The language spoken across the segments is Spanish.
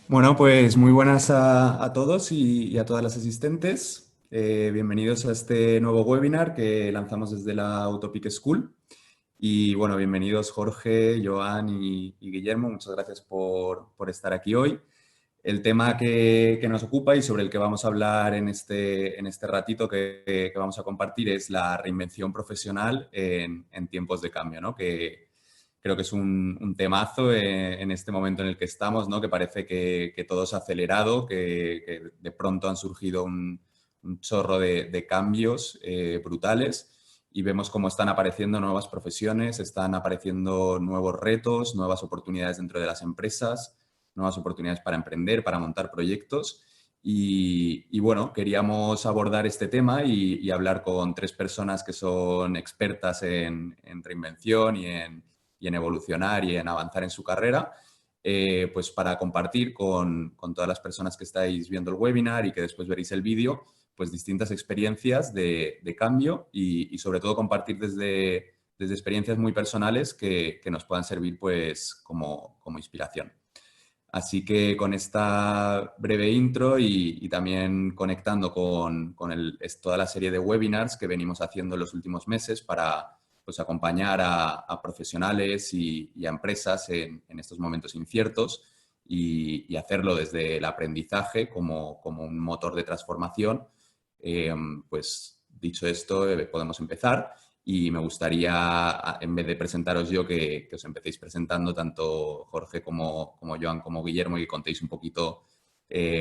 Bueno, pues muy buenas a todos y a todas las asistentes. Bienvenidos a este nuevo webinar que lanzamos desde la Utopic School. Y bueno, bienvenidos Jorge, Joan y Guillermo. Muchas gracias por estar aquí hoy. El tema que nos ocupa y sobre el que vamos a hablar en este ratito que vamos a compartir es la reinvención profesional en tiempos de cambio, ¿no? Que creo que es un temazo en este momento en el que estamos, ¿no? Que parece que todo se ha acelerado, que de pronto han surgido un chorro de cambios brutales y vemos cómo están apareciendo nuevas profesiones, están apareciendo nuevos retos, nuevas oportunidades dentro de las empresas, nuevas oportunidades para emprender, para montar proyectos. Y bueno, queríamos abordar este tema y hablar con tres personas que son expertas en reinvención y en evolucionar y en avanzar en su carrera, pues para compartir con todas las personas que estáis viendo el webinar y que después veréis el vídeo, pues distintas experiencias de cambio y sobre todo compartir desde experiencias muy personales que nos puedan servir pues como inspiración. Así que con esta breve intro y también conectando con toda la serie de webinars que venimos haciendo en los últimos meses para pues, acompañar a profesionales y a empresas en estos momentos inciertos y hacerlo desde el aprendizaje como un motor de transformación, pues dicho esto, podemos empezar. Y me gustaría, en vez de presentaros yo, que os empecéis presentando tanto Jorge como Joan como Guillermo y contéis un poquito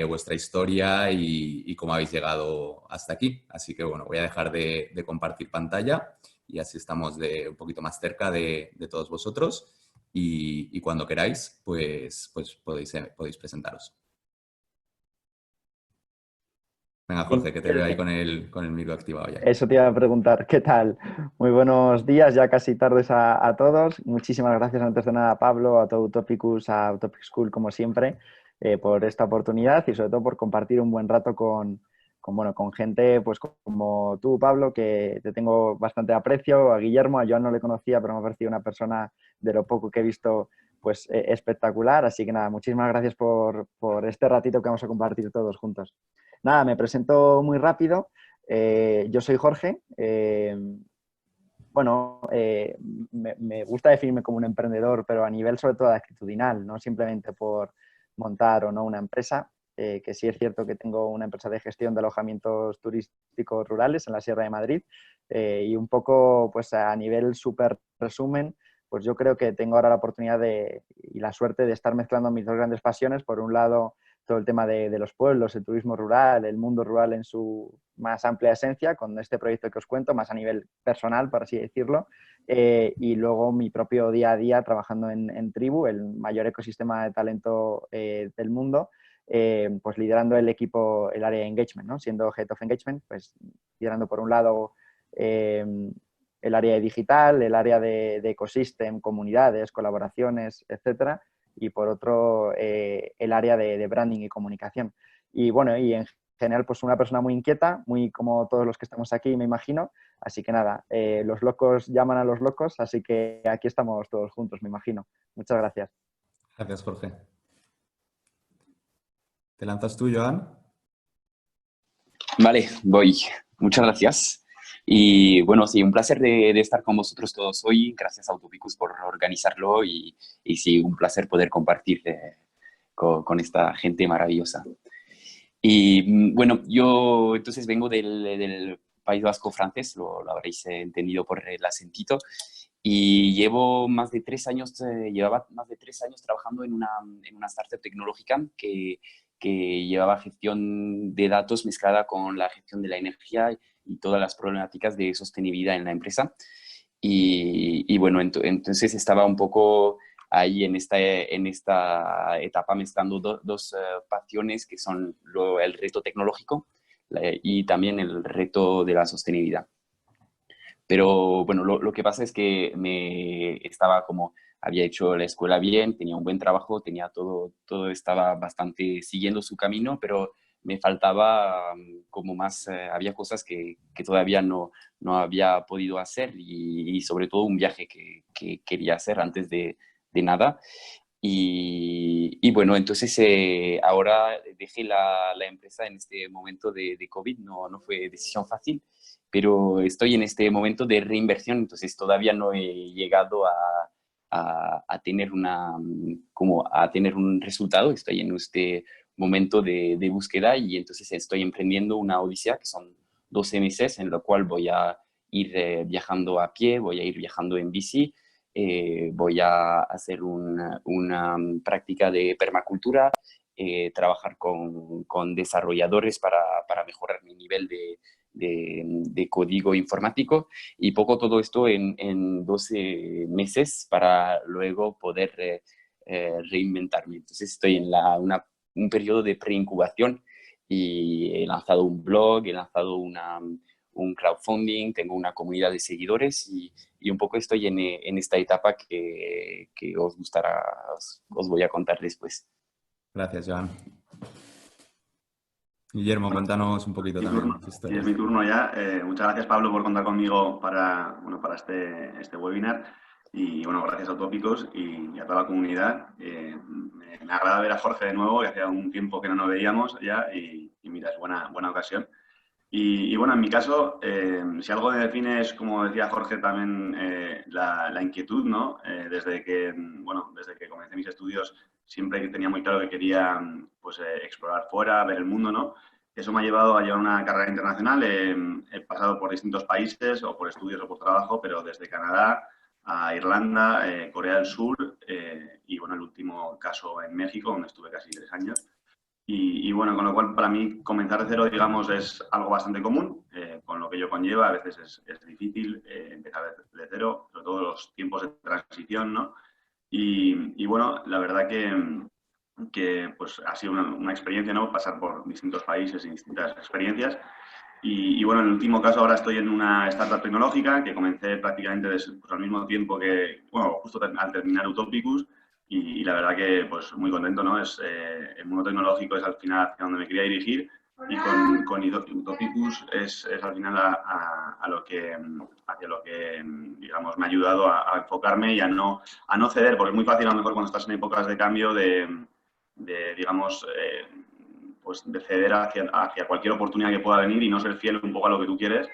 vuestra historia y cómo habéis llegado hasta aquí. Así que bueno, voy a dejar de compartir pantalla y así estamos un poquito más cerca de todos vosotros y cuando queráis, pues podéis presentaros. Venga, Jorge, que te veo ahí con el micro activado ya. Eso te iba a preguntar, ¿qué tal? Muy buenos días, ya casi tardes a todos. Muchísimas gracias antes de nada a Pablo, a todo Utopicus, a Utopic School como siempre, por esta oportunidad y sobre todo por compartir un buen rato con gente pues como tú, Pablo, que te tengo bastante aprecio, a Guillermo, a Joan no le conocía, pero me ha parecido una persona de lo poco que he visto pues espectacular. Así que nada, muchísimas gracias por este ratito que vamos a compartir todos juntos. Nada, me presento muy rápido. Yo soy Jorge. Bueno, me gusta definirme como un emprendedor, pero a nivel sobre todo actitudinal, no simplemente por montar o no una empresa, que sí es cierto que tengo una empresa de gestión de alojamientos turísticos rurales en la Sierra de Madrid, y un poco pues a nivel súper resumen, pues yo creo que tengo ahora la oportunidad y la suerte de estar mezclando mis dos grandes pasiones. Por un lado, todo el tema de los pueblos, el turismo rural, el mundo rural en su más amplia esencia, con este proyecto que os cuento, más a nivel personal, por así decirlo, y luego mi propio día a día trabajando en Tribu, el mayor ecosistema de talento del mundo, pues liderando el equipo, el área de engagement, ¿no? Siendo Head of Engagement, pues liderando por un lado el área de digital, el área de ecosystem, comunidades, colaboraciones, etcétera, y por otro el área de branding y comunicación. Y bueno, y en general pues una persona muy inquieta, muy como todos los que estamos aquí, me imagino. Así que nada, los locos llaman a los locos, así que aquí estamos todos juntos, me imagino. Muchas gracias. Gracias, Jorge. ¿Te lanzas tú, Joan? Vale, voy. Muchas gracias. Y bueno, sí, un placer de estar con vosotros todos hoy. Gracias a Utopicus por organizarlo y sí, un placer poder compartir con esta gente maravillosa. Y bueno, yo entonces vengo del País Vasco francés, lo habréis entendido por el acentito, y llevaba más de 3 años trabajando en una startup tecnológica que llevaba gestión de datos mezclada con la gestión de la energía y todas las problemáticas de sostenibilidad en la empresa. Y bueno, entonces estaba un poco ahí en esta etapa mezclando dos pasiones que son el reto tecnológico y también el reto de la sostenibilidad. Pero bueno, lo que pasa es que había hecho la escuela bien, tenía un buen trabajo, tenía todo estaba bastante siguiendo su camino, pero me faltaba como más, había cosas que todavía no había podido hacer y sobre todo un viaje que quería hacer antes de nada. Y bueno, entonces ahora dejé la empresa en este momento de COVID, no fue decisión fácil, pero estoy en este momento de reinversión, entonces todavía no he llegado a tener como a tener un resultado, estoy en este momento de búsqueda y entonces estoy emprendiendo una odisea que son 12 meses en lo cual voy a ir viajando a pie, voy a ir viajando en bici, voy a hacer una práctica de permacultura, trabajar con desarrolladores para mejorar mi nivel de código informático y poco todo esto en 12 meses para luego poder reinventarme. Entonces estoy en un periodo de preincubación y he lanzado un blog, he lanzado un crowdfunding, tengo una comunidad de seguidores y un poco estoy en esta etapa que os gustará, os voy a contar después. Gracias, Joan. Guillermo, cuéntanos un poquito también. Sí, es mi turno ya. Muchas gracias, Pablo, por contar conmigo para este webinar. Y bueno, gracias a Utópicos y a toda la comunidad. Me agrada ver a Jorge de nuevo, que hacía un tiempo que no nos veíamos ya y mira, es buena ocasión. Y bueno, en mi caso, si algo me define es, como decía Jorge, también la inquietud, ¿no? Desde que comencé mis estudios, siempre tenía muy claro que quería pues, explorar fuera, ver el mundo, ¿no? Eso me ha llevado a llevar una carrera internacional. He pasado por distintos países, o por estudios o por trabajo, pero desde Canadá a Irlanda, Corea del Sur y, bueno, el último caso en México, donde estuve casi 3 años. Y bueno, con lo cual para mí comenzar de cero, digamos, es algo bastante común, con lo que ello conlleva. A veces es difícil empezar de cero, sobre todo los tiempos de transición, ¿no? Y bueno, la verdad que pues, ha sido una experiencia, ¿no? Pasar por distintos países y distintas experiencias. Y bueno, en el último caso ahora estoy en una startup tecnológica que comencé prácticamente pues, al mismo tiempo que, bueno, justo al terminar Utopicus. Y la verdad que pues muy contento, ¿no? El mundo tecnológico es al final hacia donde me quería dirigir y con Utopicus es al final hacia lo que, digamos, me ha ayudado a enfocarme y a no ceder, porque es muy fácil a lo mejor cuando estás en épocas de cambio digamos, pues de ceder hacia cualquier oportunidad que pueda venir y no ser fiel un poco a lo que tú quieres.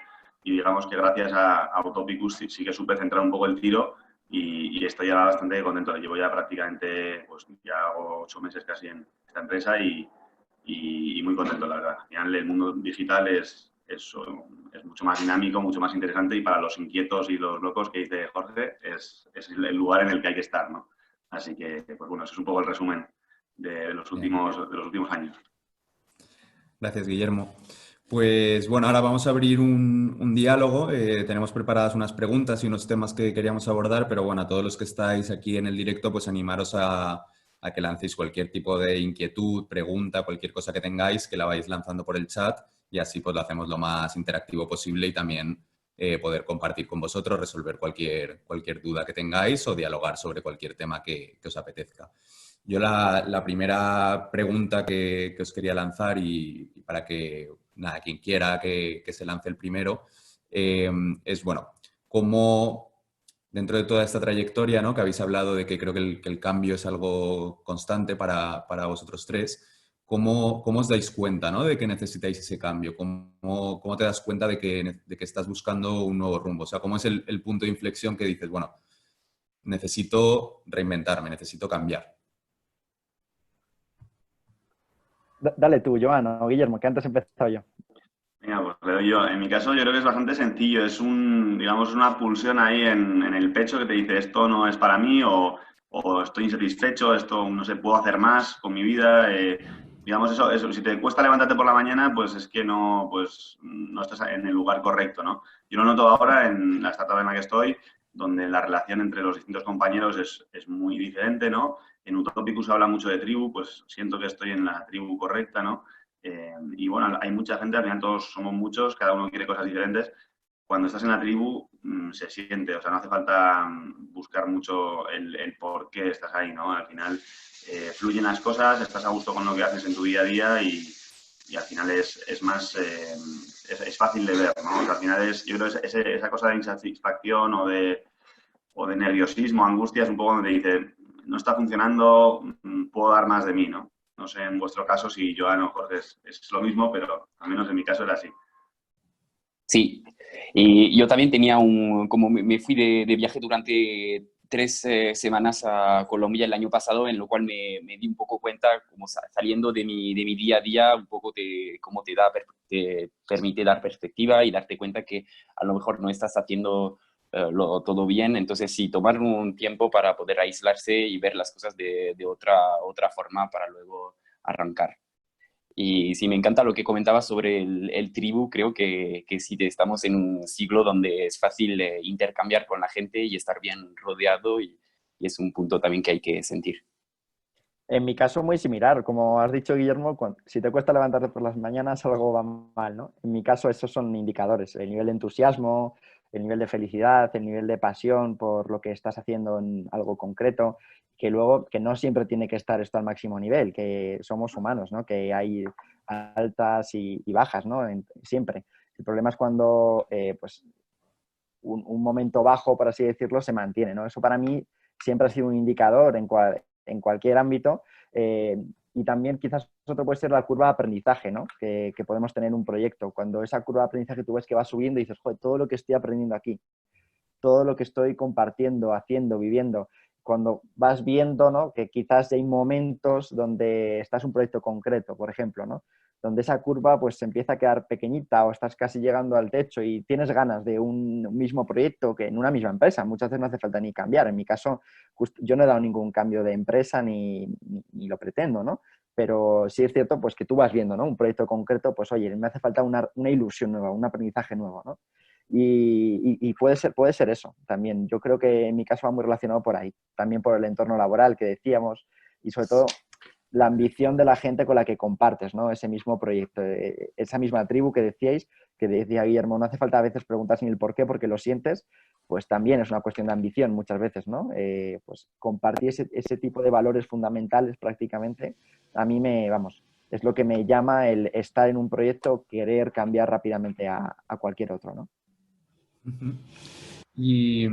Y digamos que gracias a Utopicus sí que supe centrar un poco el tiro. Y estoy ya bastante contento. Llevo ya prácticamente, pues ya hago 8 meses casi en esta empresa y muy contento, la verdad. Al final el mundo digital es mucho más dinámico, mucho más interesante y para los inquietos y los locos que dice Jorge es el lugar en el que hay que estar, ¿no? Así que, pues bueno, ese es un poco el resumen de los últimos años. Gracias, Guillermo. Pues bueno, ahora vamos a abrir un diálogo. Tenemos preparadas unas preguntas y unos temas que queríamos abordar, pero bueno, a todos los que estáis aquí en el directo, pues animaros a que lancéis cualquier tipo de inquietud, pregunta, cualquier cosa que tengáis, que la vais lanzando por el chat y así pues lo hacemos lo más interactivo posible y también poder compartir con vosotros, resolver cualquier duda que tengáis o dialogar sobre cualquier tema que os apetezca. Yo la primera pregunta que os quería lanzar y para que, nada, quien quiera que se lance el primero, es, bueno, cómo dentro de toda esta trayectoria, ¿no? Que habéis hablado de que creo que el cambio es algo constante para vosotros tres, ¿cómo os dais cuenta, ¿no? De que necesitáis ese cambio? ¿Cómo te das cuenta de que estás buscando un nuevo rumbo? O sea, ¿cómo es el punto de inflexión que dices, bueno, necesito reinventarme, necesito cambiar? Dale tú, Joan o Guillermo, que antes he empezado yo. Venga, pues le doy yo. En mi caso yo creo que es bastante sencillo. Es digamos, una pulsión ahí en el pecho que te dice esto no es para mí o estoy insatisfecho, esto no sé, puedo hacer más con mi vida. Digamos, eso, si te cuesta levantarte por la mañana, pues es que no estás en el lugar correcto, ¿no? Yo lo noto ahora en la startup en la que estoy, donde la relación entre los distintos compañeros es muy diferente, ¿no? En Utopicus se habla mucho de tribu, pues siento que estoy en la tribu correcta, ¿no? Y bueno, hay mucha gente, al final todos somos muchos, cada uno quiere cosas diferentes. Cuando estás en la tribu se siente, o sea, no hace falta buscar mucho el por qué estás ahí, ¿no? Al final fluyen las cosas, estás a gusto con lo que haces en tu día a día y al final es más, es fácil de ver, ¿no? O sea, al final yo creo esa cosa de insatisfacción o de nerviosismo, angustia, es un poco donde te dice, no está funcionando, puedo dar más de mí, ¿no? No sé en vuestro caso si Joan o Jorge es lo mismo, pero al menos en mi caso era así. Sí, y yo también tenía como me fui de viaje durante 3 semanas a Colombia el año pasado, en lo cual me di un poco cuenta, como saliendo de mi día a día, un poco cómo te permite dar perspectiva y darte cuenta que a lo mejor no estás haciendo todo bien. Entonces, sí, tomar un tiempo para poder aislarse y ver las cosas de otra forma para luego arrancar. Y sí, me encanta lo que comentabas sobre el tribu. Creo que sí estamos en un siglo donde es fácil intercambiar con la gente y estar bien rodeado y es un punto también que hay que sentir. En mi caso, muy similar. Como has dicho, Guillermo, si te cuesta levantarte por las mañanas, algo va mal, ¿no? En mi caso, esos son indicadores. El nivel de entusiasmo, el nivel de felicidad, el nivel de pasión por lo que estás haciendo en algo concreto, que luego, que no siempre tiene que estar esto al máximo nivel, que somos humanos, ¿no? Que hay altas y bajas, ¿no? Siempre. El problema es cuando, pues, un momento bajo, por así decirlo, se mantiene, ¿no? Eso para mí siempre ha sido un indicador en cualquier ámbito. Y también quizás otro puede ser la curva de aprendizaje, ¿no? Que podemos tener en un proyecto. Cuando esa curva de aprendizaje tú ves que va subiendo y dices, joder, todo lo que estoy aprendiendo aquí, todo lo que estoy compartiendo, haciendo, viviendo, cuando vas viendo, ¿no? Que quizás hay momentos donde estás en un proyecto concreto, por ejemplo, ¿no? Donde esa curva pues se empieza a quedar pequeñita o estás casi llegando al techo y tienes ganas de un mismo proyecto que en una misma empresa. Muchas veces no hace falta ni cambiar. En mi caso, yo no he dado ningún cambio de empresa ni lo pretendo, ¿no? Pero sí es cierto pues que tú vas viendo, ¿no? Un proyecto concreto, pues oye, me hace falta una ilusión nueva, un aprendizaje nuevo, ¿no? Y puede ser eso también. Yo creo que en mi caso va muy relacionado por ahí. También por el entorno laboral que decíamos y sobre todo la ambición de la gente con la que compartes, ¿no? Ese mismo proyecto, esa misma tribu que decíais, que decía Guillermo, no hace falta a veces preguntar sin el por qué, porque lo sientes, pues también es una cuestión de ambición muchas veces, ¿no? Pues compartir ese tipo de valores fundamentales prácticamente, a mí es lo que me llama el estar en un proyecto, querer cambiar rápidamente a cualquier otro, ¿no? Y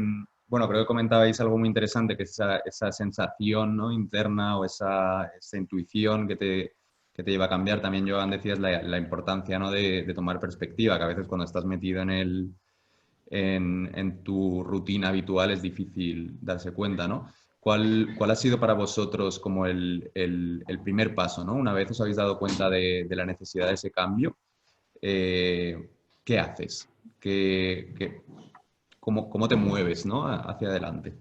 bueno, creo que comentabais algo muy interesante, que es esa sensación, ¿no? interna o esa intuición que te lleva a cambiar. También, Joan, decías la importancia, ¿no? de tomar perspectiva, que a veces cuando estás metido en tu rutina habitual es difícil darse cuenta, ¿no? ¿Cuál ha sido para vosotros como el primer paso, ¿no? Una vez os habéis dado cuenta de la necesidad de ese cambio, ¿qué haces? ¿Cómo te mueves, ¿no? hacia adelante?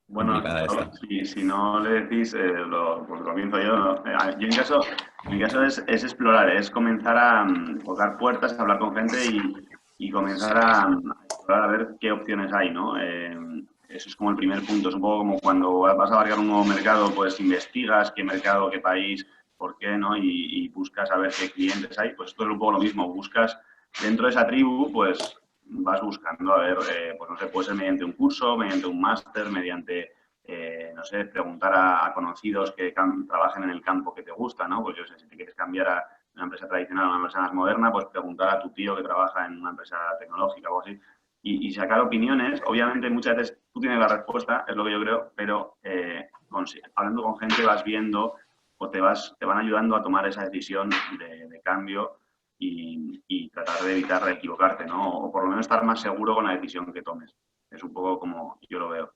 Bueno, Complicada esta. si no le decís, pues comienzo yo, ¿no? Yo en mi caso es explorar, es comenzar a tocar puertas, a hablar con gente y comenzar a explorar a ver qué opciones hay, ¿no? Eso es como el primer punto. Es un poco como cuando vas a abarcar un nuevo mercado, pues investigas qué mercado, qué país, por qué, ¿no? Y buscas a ver qué clientes hay. Pues esto es un poco lo mismo. Buscas dentro de esa tribu, pues vas buscando, a ver, pues no sé, puede ser mediante un curso, mediante un máster, mediante, no sé, preguntar a conocidos que trabajen en el campo que te gusta, ¿no? Pues yo sé, si te quieres cambiar a una empresa tradicional a una empresa más moderna, pues preguntar a tu tío que trabaja en una empresa tecnológica o así. Y sacar opiniones, obviamente muchas veces tú tienes la respuesta, es lo que yo creo, pero hablando con gente vas viendo o te van ayudando a tomar esa decisión de cambio y tratar de evitar equivocarte, ¿no? O por lo menos estar más seguro con la decisión que tomes. Es un poco como yo lo veo.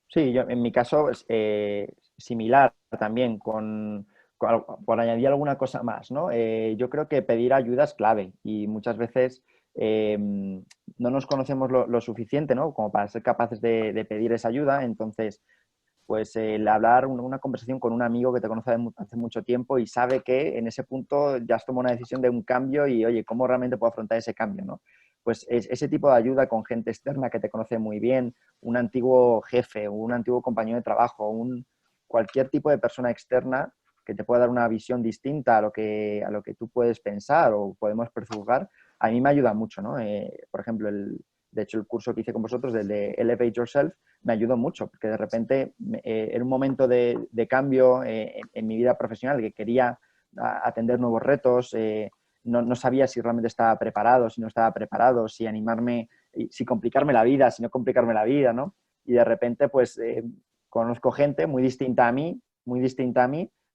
Sí, yo en mi caso es similar también, por añadir alguna cosa más, ¿no? Yo creo que pedir ayuda es clave y muchas veces no nos conocemos lo suficiente, ¿no? Como para ser capaces de pedir esa ayuda. Entonces, pues el hablar una conversación con un amigo que te conoce hace mucho tiempo y sabe que en ese punto ya has tomado una decisión de un cambio y, oye, ¿cómo realmente puedo afrontar ese cambio, ¿no? Pues ese tipo de ayuda con gente externa que te conoce muy bien, un antiguo jefe, un antiguo compañero de trabajo, cualquier tipo de persona externa que te pueda dar una visión distinta a lo que tú puedes pensar o podemos prejuzgar, a mí me ayuda mucho, ¿no? Por ejemplo, de hecho, el curso que hice con vosotros, del de Elevate Yourself, me ayudó mucho, porque de repente era un momento de cambio en mi vida profesional, que quería atender nuevos retos, no sabía si realmente estaba preparado, si no estaba preparado, si animarme si complicarme la vida, si no complicarme la vida, ¿no? Y de repente, pues, conozco gente muy distinta a mí,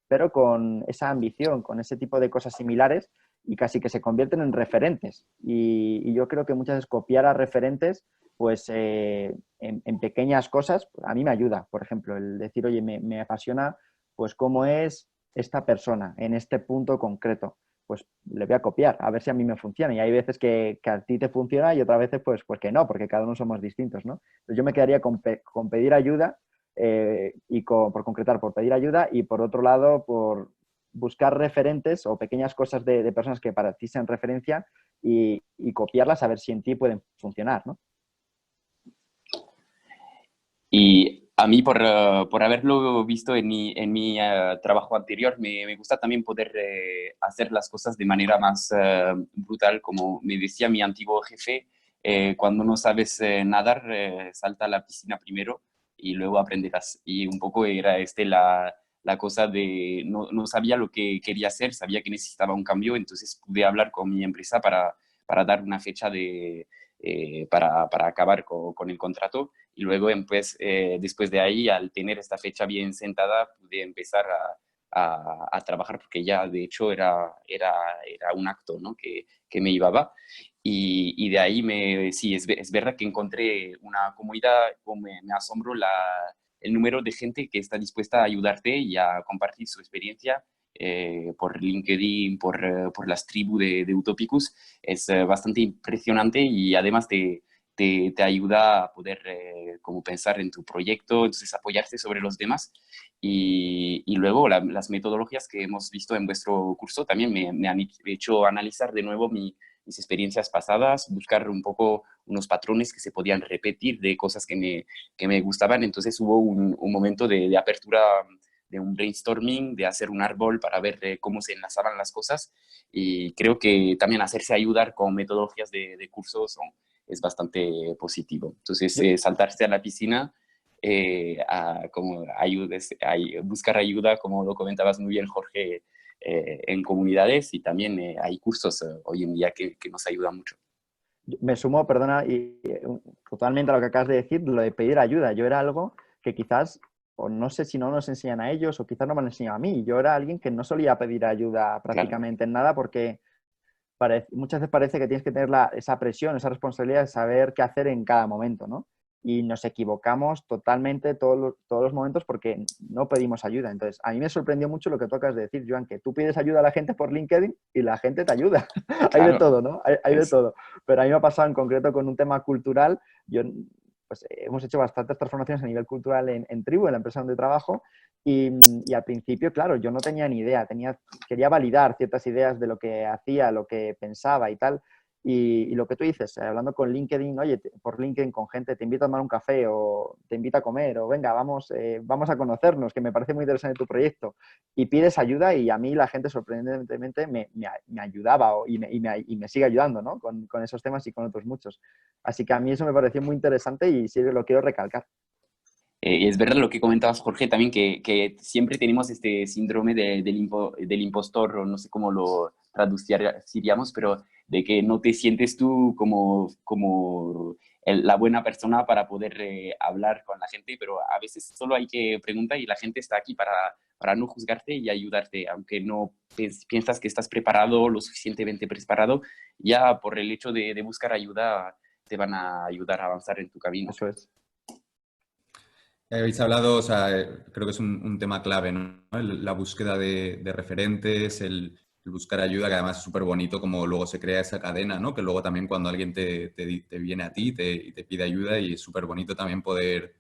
pero con esa ambición, con ese tipo de cosas similares y casi que se convierten en referentes. Y yo creo que muchas veces copiar a referentes, pues en pequeñas cosas, a mí me ayuda. Por ejemplo, el decir, oye, me apasiona pues cómo es esta persona en este punto concreto. Pues le voy a copiar, a ver si a mí me funciona. Y hay veces que a ti te funciona y otras veces pues que no, porque cada uno somos distintos, ¿no? Entonces yo me quedaría con pedir ayuda y por concretar, por pedir ayuda y por otro lado, por buscar referentes o pequeñas cosas de personas que para ti sean referencia y copiarlas a ver si en ti pueden funcionar, ¿no? Y a mí, por haberlo visto en mi trabajo anterior, me gusta también poder hacer las cosas de manera más brutal. Como me decía mi antiguo jefe, cuando no sabes nadar, salta a la piscina primero y luego aprenderás. Y un poco era la cosa de no sabía lo que quería hacer, sabía que necesitaba un cambio, entonces pude hablar con mi empresa para dar una fecha para acabar con el contrato. Y luego, pues, después de ahí, al tener esta fecha bien sentada, pude empezar a trabajar, porque ya, de hecho, era un acto, ¿no? que me llevaba. Y de ahí, sí, es verdad que encontré una comunidad, me asombro el número de gente que está dispuesta a ayudarte y a compartir su experiencia por LinkedIn, por las tribus de Utopicus. Es bastante impresionante y además te ayuda a poder como pensar en tu proyecto, entonces apoyarse sobre los demás. Y luego las metodologías que hemos visto en vuestro curso también me han hecho analizar de nuevo mis experiencias pasadas, buscar un poco unos patrones que se podían repetir de cosas que me gustaban. Entonces hubo un momento de apertura, de un brainstorming, de hacer un árbol para ver cómo se enlazaban las cosas. Y creo que también hacerse ayudar con metodologías de cursos es bastante positivo. Entonces, saltarse a la piscina, buscar ayuda, como lo comentabas muy bien, Jorge, en comunidades, y también hay cursos hoy en día que nos ayudan mucho. Me sumo, perdona, y totalmente a lo que acabas de decir, lo de pedir ayuda. Yo era algo que quizás, o no sé si no nos enseñan a ellos, o quizás no me han enseñado a mí. Yo era alguien que no solía pedir ayuda prácticamente en nada, porque muchas veces parece que tienes que tener esa presión, esa responsabilidad de saber qué hacer en cada momento, ¿no? Y nos equivocamos totalmente todos los momentos porque no pedimos ayuda. Entonces, a mí me sorprendió mucho lo que tú acabas de decir, Joan, que tú pides ayuda a la gente por LinkedIn y la gente te ayuda. Claro. Hay de todo, ¿no? Hay de todo. Pero a mí me ha pasado en concreto con un tema cultural. Pues hemos hecho bastantes transformaciones a nivel cultural en Tribu, en la empresa donde trabajo, y al principio, claro, yo no tenía ni idea, quería validar ciertas ideas de lo que hacía, lo que pensaba y tal, y lo que tú dices, hablando con LinkedIn, oye, por LinkedIn con gente, te invito a tomar un café o te invito a comer o venga, vamos a conocernos, que me parece muy interesante tu proyecto, y pides ayuda y a mí la gente sorprendentemente me ayudaba y me sigue ayudando, ¿no? Con esos temas y con otros muchos. Así que a mí eso me pareció muy interesante y sí lo quiero recalcar. Es verdad lo que comentabas, Jorge, también que siempre tenemos este síndrome del impostor, o no sé cómo lo traduciríamos, pero de que no te sientes tú como la buena persona para poder hablar con la gente, pero a veces solo hay que preguntar y la gente está aquí para no juzgarte y ayudarte, aunque no piensas que estás preparado, lo suficientemente preparado, ya por el hecho de buscar ayuda te van a ayudar a avanzar en tu camino. Eso es. Habéis hablado, o sea, creo que es un tema clave, ¿no? La búsqueda de referentes, el buscar ayuda, que además es súper bonito como luego se crea esa cadena, ¿no? Que luego también cuando alguien te viene a ti y te pide ayuda, y es súper bonito también poder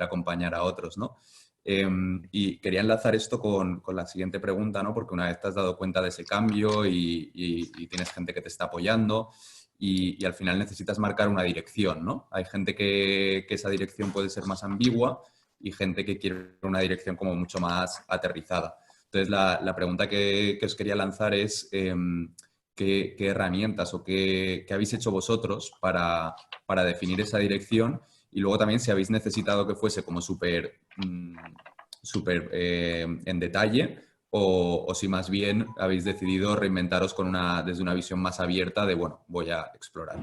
acompañar a otros, ¿no? Y quería enlazar esto con la siguiente pregunta, ¿no? Porque una vez te has dado cuenta de ese cambio y tienes gente que te está apoyando, y al final necesitas marcar una dirección, ¿no? Hay gente que esa dirección puede ser más ambigua y gente que quiere una dirección como mucho más aterrizada. Entonces, la pregunta que os quería lanzar es ¿qué herramientas o qué habéis hecho vosotros para definir esa dirección? Y luego también si habéis necesitado que fuese como súper en detalle, o si más bien habéis decidido reinventaros desde una visión más abierta de, bueno, voy a explorar.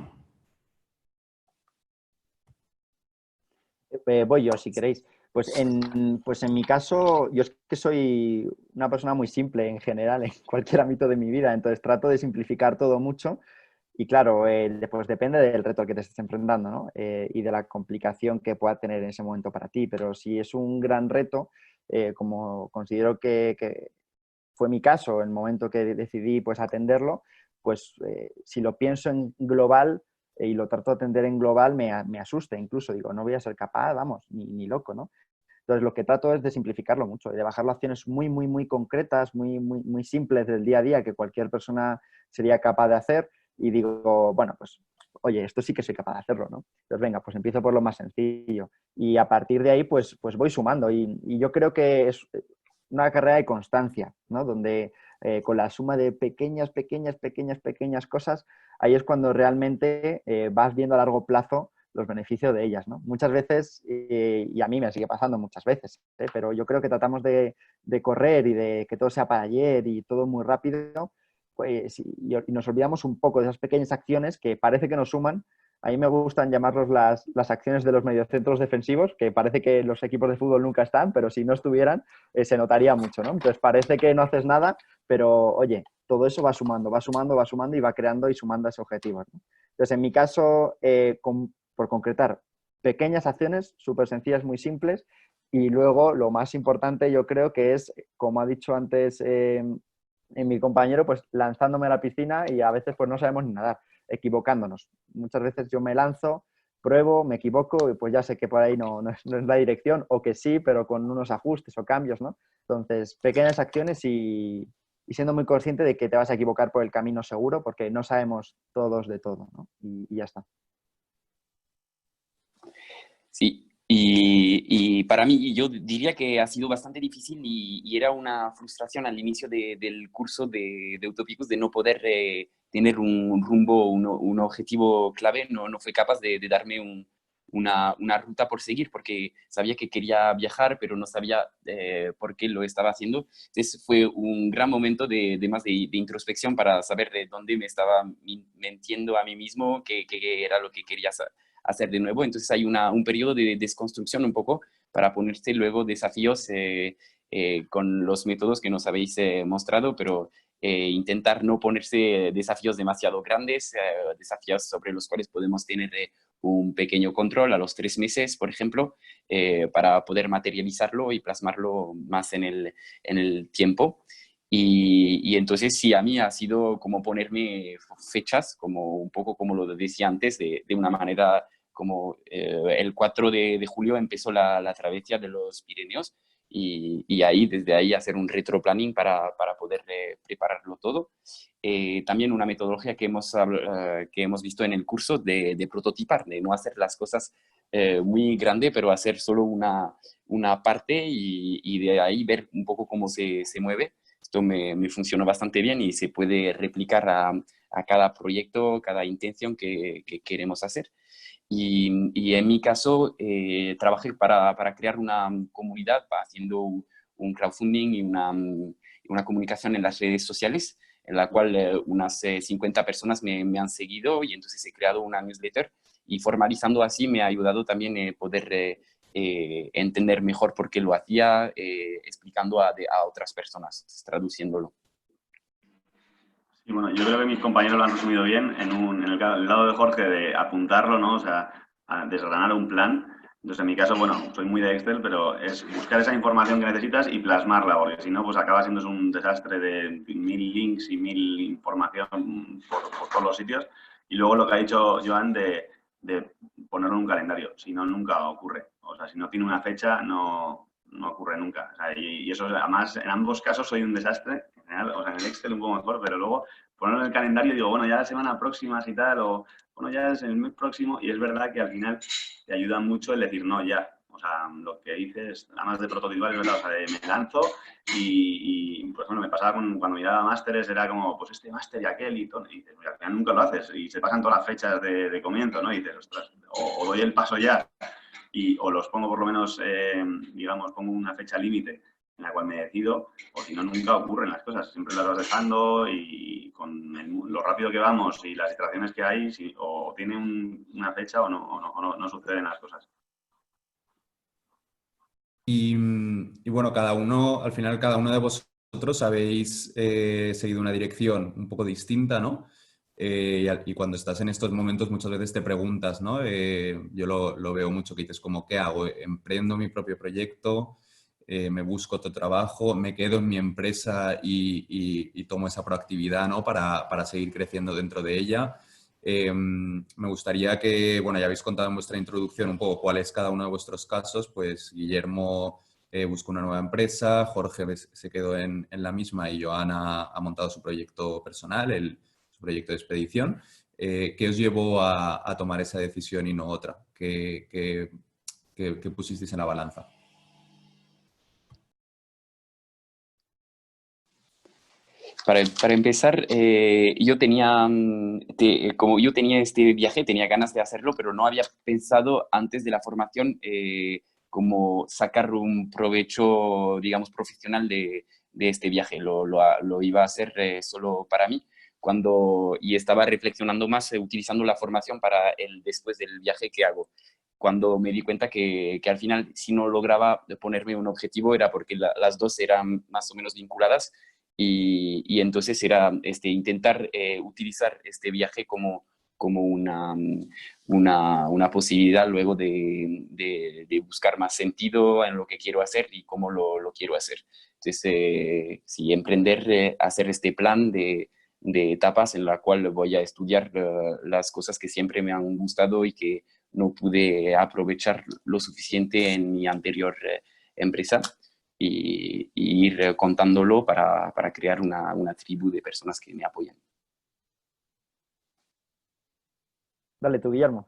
Voy yo, si queréis. Pues en mi caso, yo es que soy una persona muy simple en general, en cualquier ámbito de mi vida, entonces trato de simplificar todo mucho y claro, pues depende del reto al que te estés enfrentando, ¿no? Y de la complicación que pueda tener en ese momento para ti, pero si es un gran reto, como considero que fue mi caso, el momento que decidí pues atenderlo, pues si lo pienso en global y lo trato de atender en global, me asusta incluso, digo, no voy a ser capaz, vamos, ni loco, ¿no? Entonces, lo que trato es de simplificarlo mucho, de bajarlo a acciones muy, muy, muy concretas, muy simples del día a día que cualquier persona sería capaz de hacer y digo, bueno, pues, oye, esto sí que soy capaz de hacerlo, ¿no? Entonces, venga, pues empiezo por lo más sencillo y a partir de ahí, pues voy sumando y yo creo que es una carrera de constancia, ¿no? Donde con la suma de pequeñas cosas, ahí es cuando realmente vas viendo a largo plazo los beneficios de ellas, ¿no? Muchas veces, y a mí me sigue pasando muchas veces, pero yo creo que tratamos de correr y de que todo sea para ayer y todo muy rápido, pues, y nos olvidamos un poco de esas pequeñas acciones que parece que nos suman. A mí me gustan llamarlos las acciones de los mediocentros defensivos, que parece que los equipos de fútbol nunca están, pero si no estuvieran, se notaría mucho, ¿no? Entonces parece que no haces nada, pero oye, todo eso va sumando y va creando y sumando ese objetivo, ¿no? Entonces, en mi caso, por concretar, pequeñas acciones súper sencillas, muy simples, y luego lo más importante yo creo que es, como ha dicho antes en mi compañero, pues lanzándome a la piscina y a veces pues no sabemos ni nadar, equivocándonos. Muchas veces yo me lanzo, pruebo, me equivoco y pues ya sé que por ahí no es la dirección o que sí, pero con unos ajustes o cambios, ¿no? Entonces, pequeñas acciones y siendo muy consciente de que te vas a equivocar por el camino seguro porque no sabemos todos de todo, ¿no? Y ya está. Sí, y para mí yo diría que ha sido bastante difícil y era una frustración al inicio del curso de Utopicus de no poder tener un rumbo, un objetivo clave. No fue capaz de darme una ruta por seguir porque sabía que quería viajar, pero no sabía por qué lo estaba haciendo. Entonces fue un gran momento de introspección para saber de dónde me estaba mintiendo a mí mismo, qué era lo que quería hacer de nuevo. Entonces hay un periodo de desconstrucción un poco para ponerse luego desafíos con los métodos que nos habéis mostrado, pero intentar no ponerse desafíos demasiado grandes, desafíos sobre los cuales podemos tener un pequeño control a los 3 meses, por ejemplo, para poder materializarlo y plasmarlo más en el tiempo. Y entonces sí, a mí ha sido como ponerme fechas, como un poco como lo decía antes, de una manera como el 4 de julio empezó la travesía de los Pirineos y ahí, desde ahí hacer un retroplanning para poder prepararlo todo. También una metodología que hemos visto en el curso de prototipar, de no hacer las cosas muy grande, pero hacer solo una parte y de ahí ver un poco cómo se mueve. Esto me funcionó bastante bien y se puede replicar a cada proyecto, cada intención que queremos hacer. Y en mi caso, trabajé para crear una comunidad, haciendo un crowdfunding y una comunicación en las redes sociales, en la cual unas 50 personas me han seguido y entonces he creado una newsletter y formalizando así me ha ayudado también poder entender mejor por qué lo hacía, explicando a otras personas, traduciéndolo. Y bueno, yo creo que mis compañeros lo han resumido bien en el lado de Jorge de apuntarlo, ¿no? O sea, a desgranar un plan. Entonces, en mi caso, bueno, soy muy de Excel, pero es buscar esa información que necesitas y plasmarla, porque si no, pues acaba siendo un desastre de 1000 links y 1000 información por todos los sitios. Y luego lo que ha dicho Joan de ponerlo en un calendario, si no, nunca ocurre. O sea, si no tiene una fecha, no ocurre nunca. O sea, y eso, además, en ambos casos soy un desastre. En general, o sea, en el Excel un poco mejor, pero luego ponerlo en el calendario y digo, bueno, ya la semana próxima y tal, o bueno, ya es el mes próximo, y es verdad que al final te ayuda mucho el decir, no, ya. O sea, lo que dices, además de prototipar, es verdad, o sea, me lanzo y pues bueno, me pasaba cuando miraba másteres, era como, pues este máster y aquel y todo, y dices, al final nunca lo haces, y se pasan todas las fechas de comienzo, ¿no? Y dices, ostras, o doy el paso ya, o los pongo por lo menos, digamos, pongo una fecha límite en la cual me decido, o si no, nunca ocurren las cosas. Siempre las vas dejando y con lo rápido que vamos y las iteraciones que hay, o tiene una fecha o no suceden las cosas. Y bueno, al final cada uno de vosotros habéis seguido una dirección un poco distinta, ¿no? Y cuando estás en estos momentos muchas veces te preguntas, ¿no? Yo lo veo mucho que dices como, ¿qué hago? ¿Emprendo mi propio proyecto? ¿Me busco otro trabajo? ¿Me quedo en mi empresa y tomo esa proactividad, ¿no? Para seguir creciendo dentro de ella? Me gustaría que, bueno, ya habéis contado en vuestra introducción un poco cuál es cada uno de vuestros casos. Pues Guillermo buscó una nueva empresa, Jorge se quedó en la misma y Joana ha montado su proyecto personal, su proyecto de expedición. ¿Qué os llevó a tomar esa decisión y no otra? ¿Qué pusisteis en la balanza? Para empezar, yo tenía, como yo tenía este viaje, tenía ganas de hacerlo, pero no había pensado antes de la formación como sacar un provecho, digamos, profesional de este viaje. Lo iba a hacer solo para mí. Y estaba reflexionando más, utilizando la formación para el después del viaje que hago. Cuando me di cuenta que al final, si no lograba ponerme un objetivo, era porque las dos eran más o menos vinculadas y entonces era intentar utilizar este viaje como una posibilidad luego de buscar más sentido en lo que quiero hacer y cómo lo quiero hacer. Entonces, sí, emprender, hacer este plan de etapas en la cual voy a estudiar las cosas que siempre me han gustado y que no pude aprovechar lo suficiente en mi anterior empresa y ir contándolo para crear una tribu de personas que me apoyan. Dale tú, Guillermo.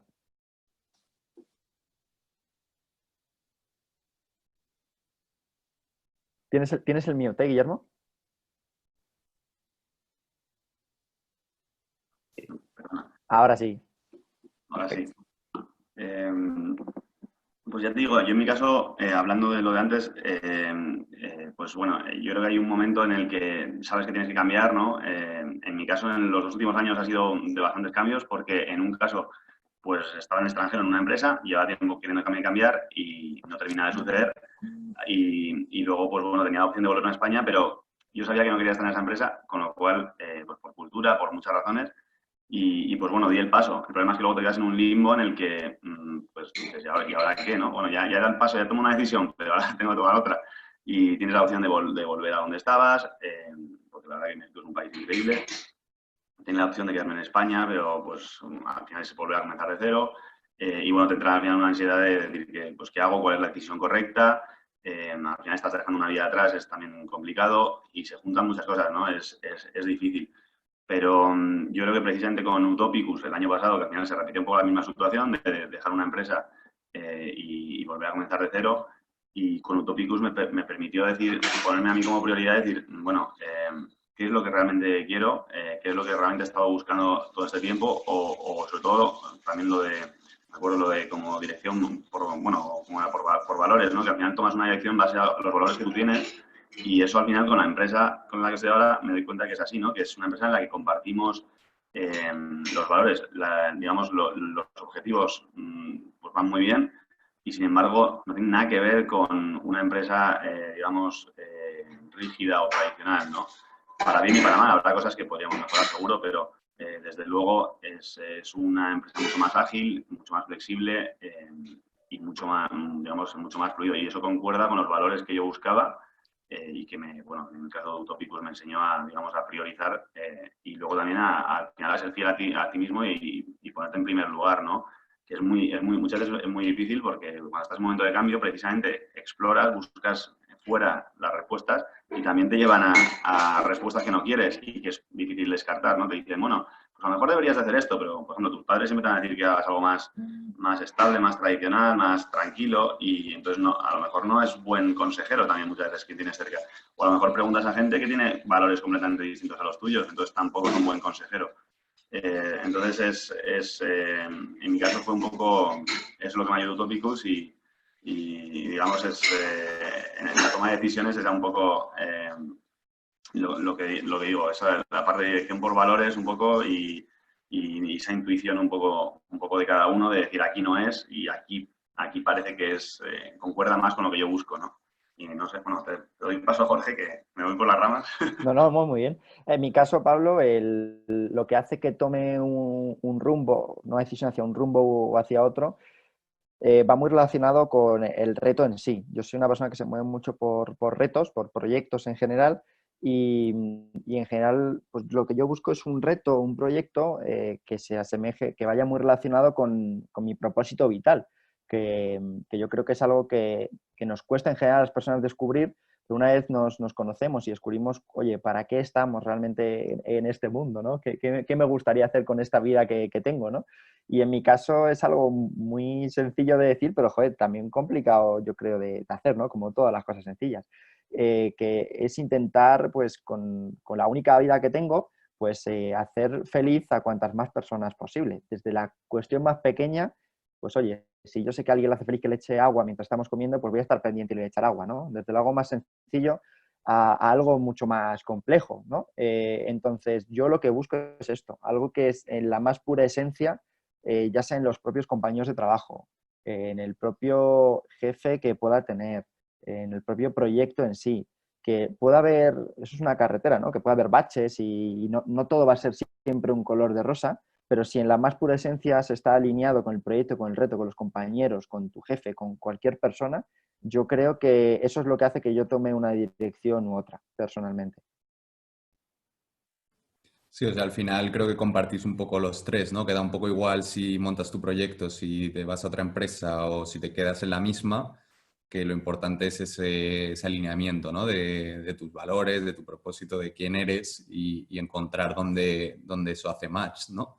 ¿Tienes el mute, Guillermo? Ahora sí. Ahora sí. Perfecto. Pues ya te digo, yo en mi caso, hablando de lo de antes, pues bueno, yo creo que hay un momento en el que sabes que tienes que cambiar, ¿no? En mi caso, en los dos últimos años ha sido de bastantes cambios, porque en un caso, pues estaba en el extranjero en una empresa, llevaba tiempo queriendo cambiar y no terminaba de suceder. Y luego, pues bueno, tenía la opción de volver a España, pero yo sabía que no quería estar en esa empresa, con lo cual, pues por cultura, por muchas razones, pues bueno, di el paso. El problema es que luego te quedas en un limbo en el que, pues dices, ¿y ahora qué, no? Bueno, ya da el paso, ya tomo una decisión, pero ahora tengo que tomar otra. Y tienes la opción de volver a donde estabas, porque la verdad que México es un país increíble. Tienes la opción de quedarme en España, pero pues al final se volver a comenzar de cero. Y bueno, te entra al final una ansiedad de decir, pues, ¿qué hago? ¿Cuál es la decisión correcta? Al final estás dejando una vida atrás, es también complicado y se juntan muchas cosas, ¿no? Es difícil. Pero yo creo que precisamente con Utopicus el año pasado, que al final se repitió un poco la misma situación de dejar una empresa y volver a comenzar de cero, y con Utopicus me permitió ponerme a mí como prioridad, decir, bueno, ¿qué es lo que realmente quiero? ¿Qué es lo que realmente he estado buscando todo este tiempo? O sobre todo, también me acuerdo lo de como dirección, por valores, ¿no? Que al final tomas una dirección en base a los valores que tú tienes. Y eso al final con la empresa con la que estoy ahora me doy cuenta que es así, ¿no? Que es una empresa en la que compartimos los valores, digamos, los objetivos pues van muy bien y sin embargo no tienen nada que ver con una empresa, digamos, rígida o tradicional, ¿no? Para bien y para mal, habrá cosas que podríamos mejorar seguro, pero desde luego es una empresa mucho más ágil, mucho más flexible y mucho más, digamos, mucho más fluido. Y eso concuerda con los valores que yo buscaba y que bueno, en el caso de Utopicus me enseñó digamos, a priorizar y luego también al final a ser fiel a ti mismo y ponerte en primer lugar, ¿no? Que muchas veces es muy difícil porque cuando estás en un momento de cambio, precisamente exploras, buscas fuera las respuestas y también te llevan a respuestas que no quieres y que es difícil descartar, ¿no? Te dicen, bueno, pues a lo mejor deberías hacer esto, pero, por ejemplo, tus padres siempre te van a decir que hagas algo más estable, más tradicional, más tranquilo y entonces a lo mejor no es buen consejero también muchas veces que tienes cerca. O a lo mejor preguntas a gente que tiene valores completamente distintos a los tuyos, entonces tampoco es un buen consejero. Entonces, en mi caso fue un poco, es lo que me ayudó Utopicus y digamos, en la toma de decisiones era un poco lo que digo, la parte de dirección por valores un poco y esa intuición un poco de cada uno de decir aquí no es y aquí aquí parece que concuerda más con lo que yo busco, ¿no? Y no sé, bueno, te doy paso a Jorge, que me voy por las ramas. No, muy bien. En mi caso, Pablo, lo que hace que tome un rumbo, una decisión hacia un rumbo o hacia otro, va muy relacionado con el reto en sí. Yo soy una persona que se mueve mucho por retos, por proyectos en general, y en general pues lo que yo busco es un reto, un proyecto que se asemeje, que vaya muy relacionado con mi propósito vital, que yo creo que es algo que nos cuesta en general a las personas descubrir, pero una vez nos conocemos y descubrimos, oye, ¿para qué estamos realmente en este mundo? ¿No? ¿Qué me gustaría hacer con esta vida que tengo? ¿No? Y en mi caso es algo muy sencillo de decir, pero joder, también complicado, yo creo, de hacer, ¿no? Como todas las cosas sencillas. Que es intentar, pues, con la única vida que tengo, pues, hacer feliz a cuantas más personas posible. Desde la cuestión más pequeña, pues, oye, si yo sé que a alguien le hace feliz que le eche agua mientras estamos comiendo, pues voy a estar pendiente y le voy a echar agua, ¿no? Desde algo más sencillo a algo mucho más complejo, ¿no? Entonces, yo lo que busco es esto, algo que es en la más pura esencia, ya sea en los propios compañeros de trabajo, en el propio jefe que pueda tener, en el propio proyecto en sí, que pueda haber, eso es una carretera, ¿no? Que pueda haber baches y no todo va a ser siempre un color de rosa, pero si en la más pura esencia se está alineado con el proyecto, con el reto, con los compañeros, con tu jefe, con cualquier persona, yo creo que eso es lo que hace que yo tome una dirección u otra, personalmente. Sí, o sea, al final creo que compartís un poco los tres, ¿no? Queda un poco igual si montas tu proyecto, si te vas a otra empresa o si te quedas en la misma, que lo importante es ese alineamiento, ¿no? De tus valores, de tu propósito, de quién eres y encontrar dónde eso hace match, ¿no?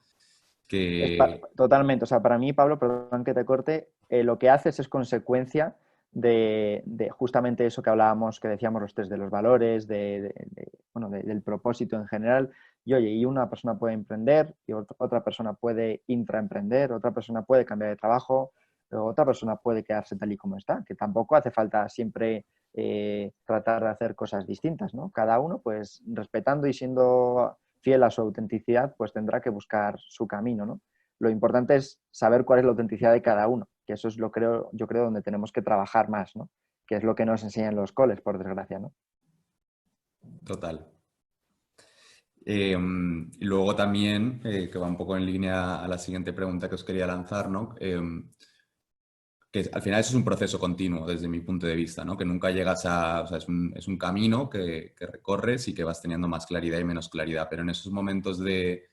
Que... Totalmente. O sea, para mí, Pablo, perdón que te corte, lo que haces es consecuencia de justamente eso que hablábamos, que decíamos los tres, de los valores, bueno, del propósito en general. Y oye, y una persona puede emprender, y otra persona puede intraemprender, otra persona puede cambiar de trabajo, otra persona puede quedarse tal y como está, que tampoco hace falta siempre tratar de hacer cosas distintas, ¿no? Cada uno, pues, respetando y siendo fiel a su autenticidad, pues tendrá que buscar su camino, ¿no? Lo importante es saber cuál es la autenticidad de cada uno, que eso es yo creo donde tenemos que trabajar más, ¿no? Que es lo que nos enseñan los coles, por desgracia, ¿no? Total. Y luego también, que va un poco en línea a la siguiente pregunta que os quería lanzar, ¿no? Que al final eso es un proceso continuo desde mi punto de vista, ¿no? Que nunca llegas a... O sea, es un camino que recorres y que vas teniendo más claridad y menos claridad, pero en esos momentos de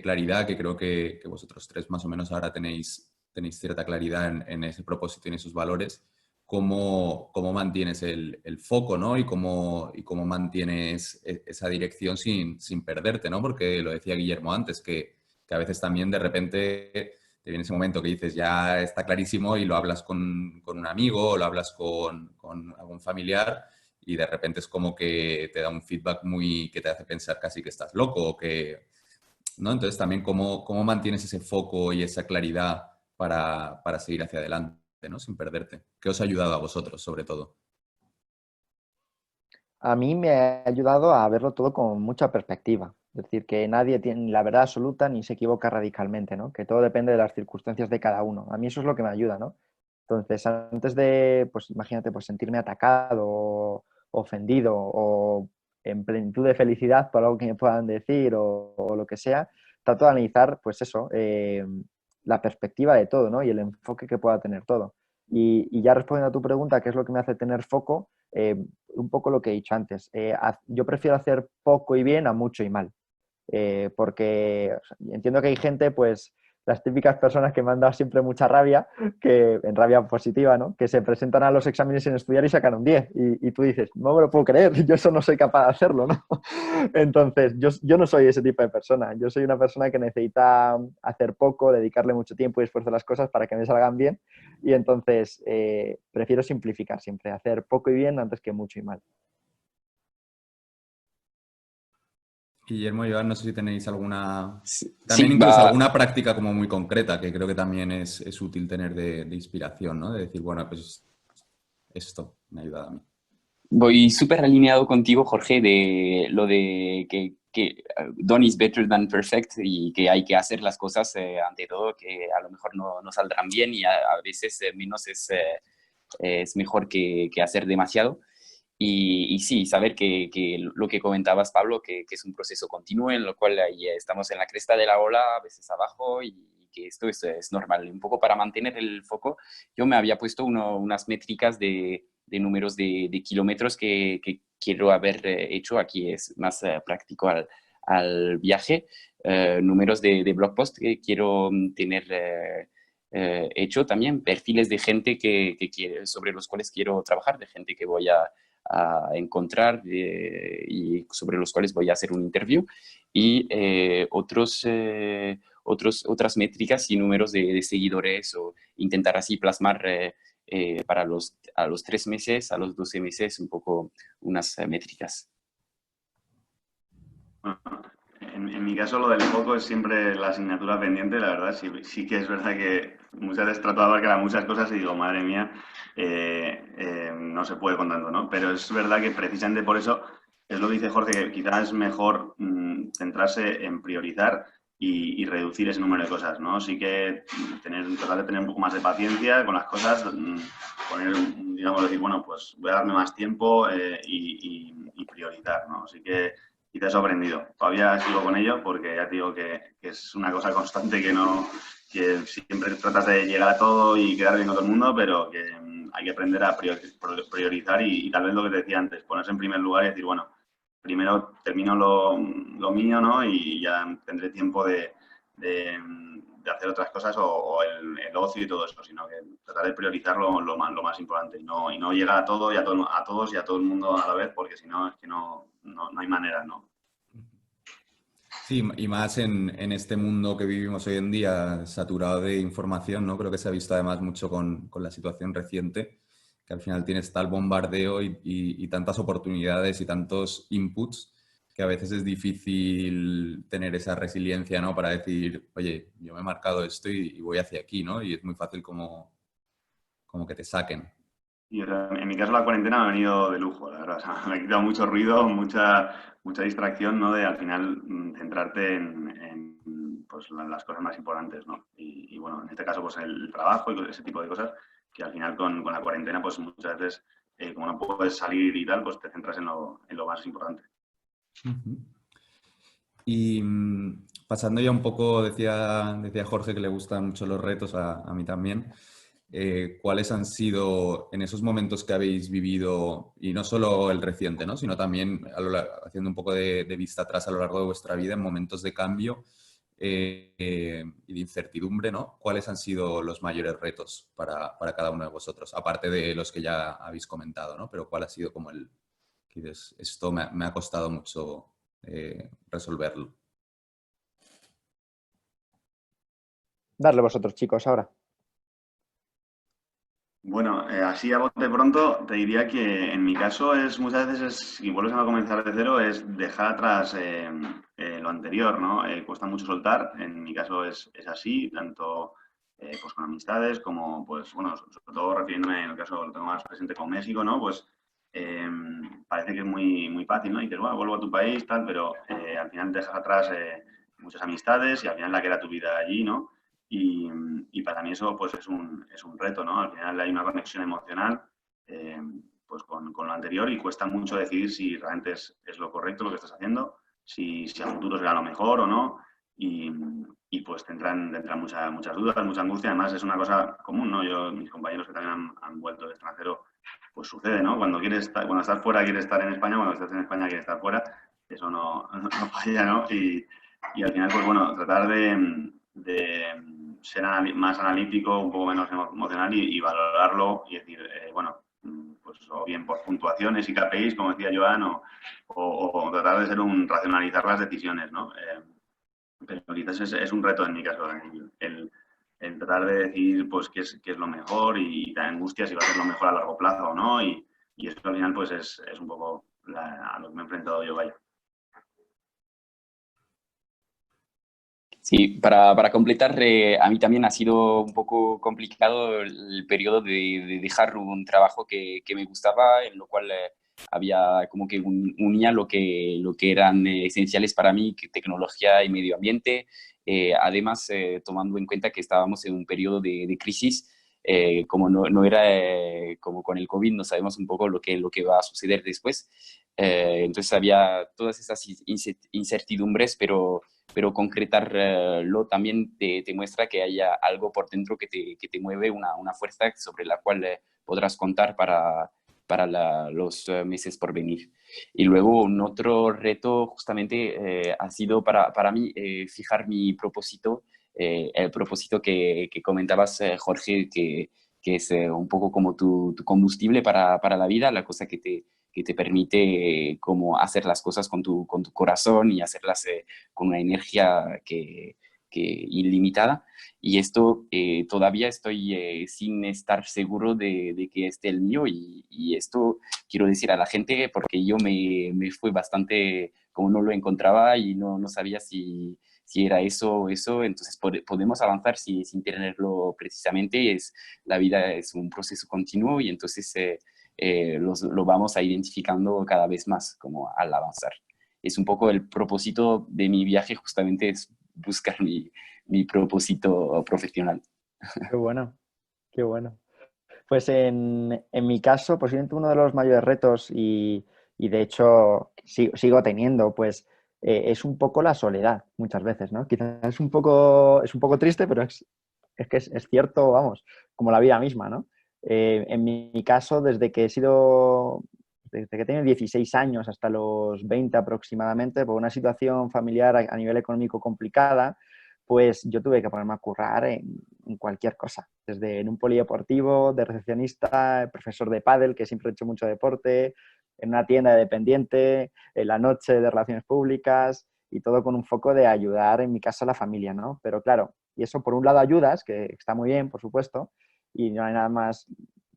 claridad, que creo que vosotros tres más o menos ahora tenéis cierta claridad en ese propósito y en esos valores, cómo mantienes el foco, ¿no? Y cómo mantienes esa dirección sin perderte, ¿no? Porque lo decía Guillermo antes, que a veces también de repente te viene ese momento que dices, ya está clarísimo y lo hablas con un amigo o lo hablas con algún familiar y de repente es como que te da un feedback que te hace pensar casi que estás loco o que, ¿no? Entonces también cómo mantienes ese foco y esa claridad para seguir hacia adelante, ¿no? Sin perderte. ¿Qué os ha ayudado a vosotros, sobre todo? A mí me ha ayudado a verlo todo con mucha perspectiva. Es decir, que nadie tiene la verdad absoluta ni se equivoca radicalmente, ¿no? Que todo depende de las circunstancias de cada uno. A mí eso es lo que me ayuda, ¿no? Entonces, antes de, pues imagínate, pues sentirme atacado, o ofendido o en plenitud de felicidad por algo que me puedan decir o lo que sea, trato de analizar, pues eso, la perspectiva de todo, ¿no? Y el enfoque que pueda tener todo. Y ya respondiendo a tu pregunta, ¿qué es lo que me hace tener foco? Un poco lo que he dicho antes. Yo prefiero hacer poco y bien a mucho y mal. Porque o sea, entiendo que hay gente, pues las típicas personas que me han dado siempre mucha rabia, que en rabia positiva, ¿no? Que se presentan a los exámenes sin estudiar y sacan un 10. Y tú dices, no me lo puedo creer, yo eso no soy capaz de hacerlo, ¿no? Entonces, yo no soy ese tipo de persona. Yo soy una persona que necesita hacer poco, dedicarle mucho tiempo y esfuerzo a las cosas para que me salgan bien. Y entonces, prefiero simplificar siempre, hacer poco y bien antes que mucho y mal. Guillermo y Iván, no sé si tenéis alguna... También Sí, incluso alguna práctica como muy concreta, que creo que también es útil tener de inspiración, ¿no? De decir, bueno, pues esto me ha ayudado a mí. Voy súper alineado contigo, Jorge, de lo de que done is better than perfect y que hay que hacer las cosas ante todo que a lo mejor no saldrán bien y a veces menos es mejor que hacer demasiado. Y sí, saber que lo que comentabas, Pablo, que es un proceso continuo en lo cual ahí estamos en la cresta de la ola, a veces abajo, y que esto es normal. Un poco para mantener el foco, yo me había puesto unas métricas de números de kilómetros que quiero haber hecho. Aquí es más práctico al viaje. Números de blog post que quiero tener hecho también, perfiles de gente sobre los cuales quiero trabajar, de gente que voy a encontrar y sobre los cuales voy a hacer un interview y otras métricas y números de seguidores o intentar así plasmar a los 3 meses, a los 12 meses, un poco unas métricas. Bueno, en mi caso lo del foco es siempre la asignatura pendiente, la verdad, sí que es verdad que muchas veces trato de abarcar muchas cosas y digo, madre mía, no se puede con tanto, ¿no? Pero es verdad que precisamente por eso es lo que dice Jorge, que quizás es mejor centrarse en priorizar y reducir ese número de cosas, ¿no? Sí que tratar de tener un poco más de paciencia con las cosas, poner, digamos, decir, bueno, pues voy a darme más tiempo y priorizar, ¿no? Así que quizás he aprendido. Todavía sigo con ello porque ya te digo que es una cosa constante que siempre tratas de llegar a todo y quedar bien con todo el mundo, pero que hay que aprender a priorizar y tal vez lo que te decía antes, ponerse en primer lugar y decir, bueno, primero termino lo mío, ¿no? Y ya tendré tiempo de hacer otras cosas o el ocio y todo eso, sino que tratar de priorizar lo más importante y no llegar a todo y a todos y a todo el mundo a la vez, porque si no, es que no hay manera, ¿no? Sí, y más en este mundo que vivimos hoy en día, saturado de información, ¿no? Creo que se ha visto además mucho con la situación reciente, que al final tienes tal bombardeo y tantas oportunidades y tantos inputs que a veces es difícil tener esa resiliencia, ¿no? Para decir, oye, yo me he marcado esto y voy hacia aquí, ¿no? Y es muy fácil como que te saquen. Y en mi caso la cuarentena me ha venido de lujo, la verdad. O sea, me ha quitado mucho ruido, mucha distracción, ¿no? De al final centrarte en pues, las cosas más importantes, ¿no? Y bueno, en este caso pues el trabajo y ese tipo de cosas que al final con la cuarentena pues muchas veces como no puedes salir y tal, pues te centras en lo más importante. Uh-huh. Y pasando ya un poco, decía Jorge que le gustan mucho los retos, a mí también. ¿Cuáles han sido en esos momentos que habéis vivido, y no solo el reciente, ¿no? Sino también haciendo un poco de vista atrás a lo largo de vuestra vida, en momentos de cambio y de incertidumbre, ¿no? ¿Cuáles han sido los mayores retos para cada uno de vosotros? Aparte de los que ya habéis comentado, ¿no? Pero ¿cuál ha sido como que dices, esto me ha costado mucho resolverlo? Darle vosotros, chicos, ahora. Bueno, así a bote pronto te diría que en mi caso es muchas veces, si vuelves a comenzar de cero, es dejar atrás lo anterior, ¿no? Cuesta mucho soltar, en mi caso es así, tanto pues con amistades como, pues bueno, sobre todo refiriéndome en el caso, lo tengo más presente con México, ¿no? Pues parece que es muy fácil, ¿no? Y dices, bueno, vuelvo a tu país, tal, pero al final dejas atrás muchas amistades y al final la que era tu vida allí, ¿no? Y para mí eso pues es un reto, ¿no? Al final hay una conexión emocional pues con lo anterior y cuesta mucho decidir si realmente es lo correcto lo que estás haciendo, si a futuro será lo mejor o no. Y pues te entran muchas dudas, mucha angustia. Además es una cosa común, ¿no? Mis compañeros que también han vuelto del extranjero, pues sucede, ¿no? Cuando estás fuera quieres estar en España, cuando estás en España quieres estar fuera. Eso no falla, ¿no? Y al final, pues bueno, tratar de ser más analítico, un poco menos emocional y valorarlo y decir, bueno, pues o bien por puntuaciones y KPIs, como decía Joan, o tratar de racionalizar las decisiones, ¿no? Pero quizás es un reto en mi caso, el tratar de decidir pues qué es lo mejor y la angustia si va a ser lo mejor a largo plazo o no, y eso al final pues es un poco a lo que me he enfrentado yo, vaya. Sí, para completar, a mí también ha sido un poco complicado el periodo de dejar un trabajo que me gustaba, en lo cual había como que unía lo que eran esenciales para mí, que tecnología y medio ambiente. Además, tomando en cuenta que estábamos en un periodo de crisis, como no era como con el COVID, no sabemos un poco lo que va a suceder después. Entonces había todas esas incertidumbres, pero concretarlo también te muestra que haya algo por dentro que te mueve, una fuerza sobre la cual podrás contar para los meses por venir. Y luego un otro reto justamente ha sido para mí fijar mi propósito, el propósito que comentabas, Jorge, que es un poco como tu combustible para la vida, la cosa que te permite como hacer las cosas con tu corazón y hacerlas con una energía ilimitada. Y esto todavía estoy sin estar seguro de que esté el mío y esto quiero decir a la gente porque yo me fui bastante, como no lo encontraba y no sabía si era eso o eso, entonces podemos avanzar sin tenerlo precisamente. La vida es un proceso continuo y entonces lo vamos a identificando cada vez más como al avanzar. Es un poco el propósito de mi viaje, justamente es buscar mi propósito profesional. Qué bueno, qué bueno. Pues en mi caso, posiblemente uno de los mayores retos y de hecho sigo teniendo, pues es un poco la soledad muchas veces, ¿no? Quizás es un poco triste, pero es que es cierto, vamos, como la vida misma, ¿no? En mi caso, desde que tengo 16 años hasta los 20 aproximadamente, por una situación familiar a nivel económico complicada, pues yo tuve que ponerme a currar en cualquier cosa, desde en un polideportivo, de recepcionista, profesor de pádel, que siempre he hecho mucho deporte, en una tienda de dependiente, en la noche de relaciones públicas y todo con un foco de ayudar, en mi caso, a la familia, ¿no? Pero claro, y eso por un lado ayudas, que está muy bien, por supuesto, y no hay nada más,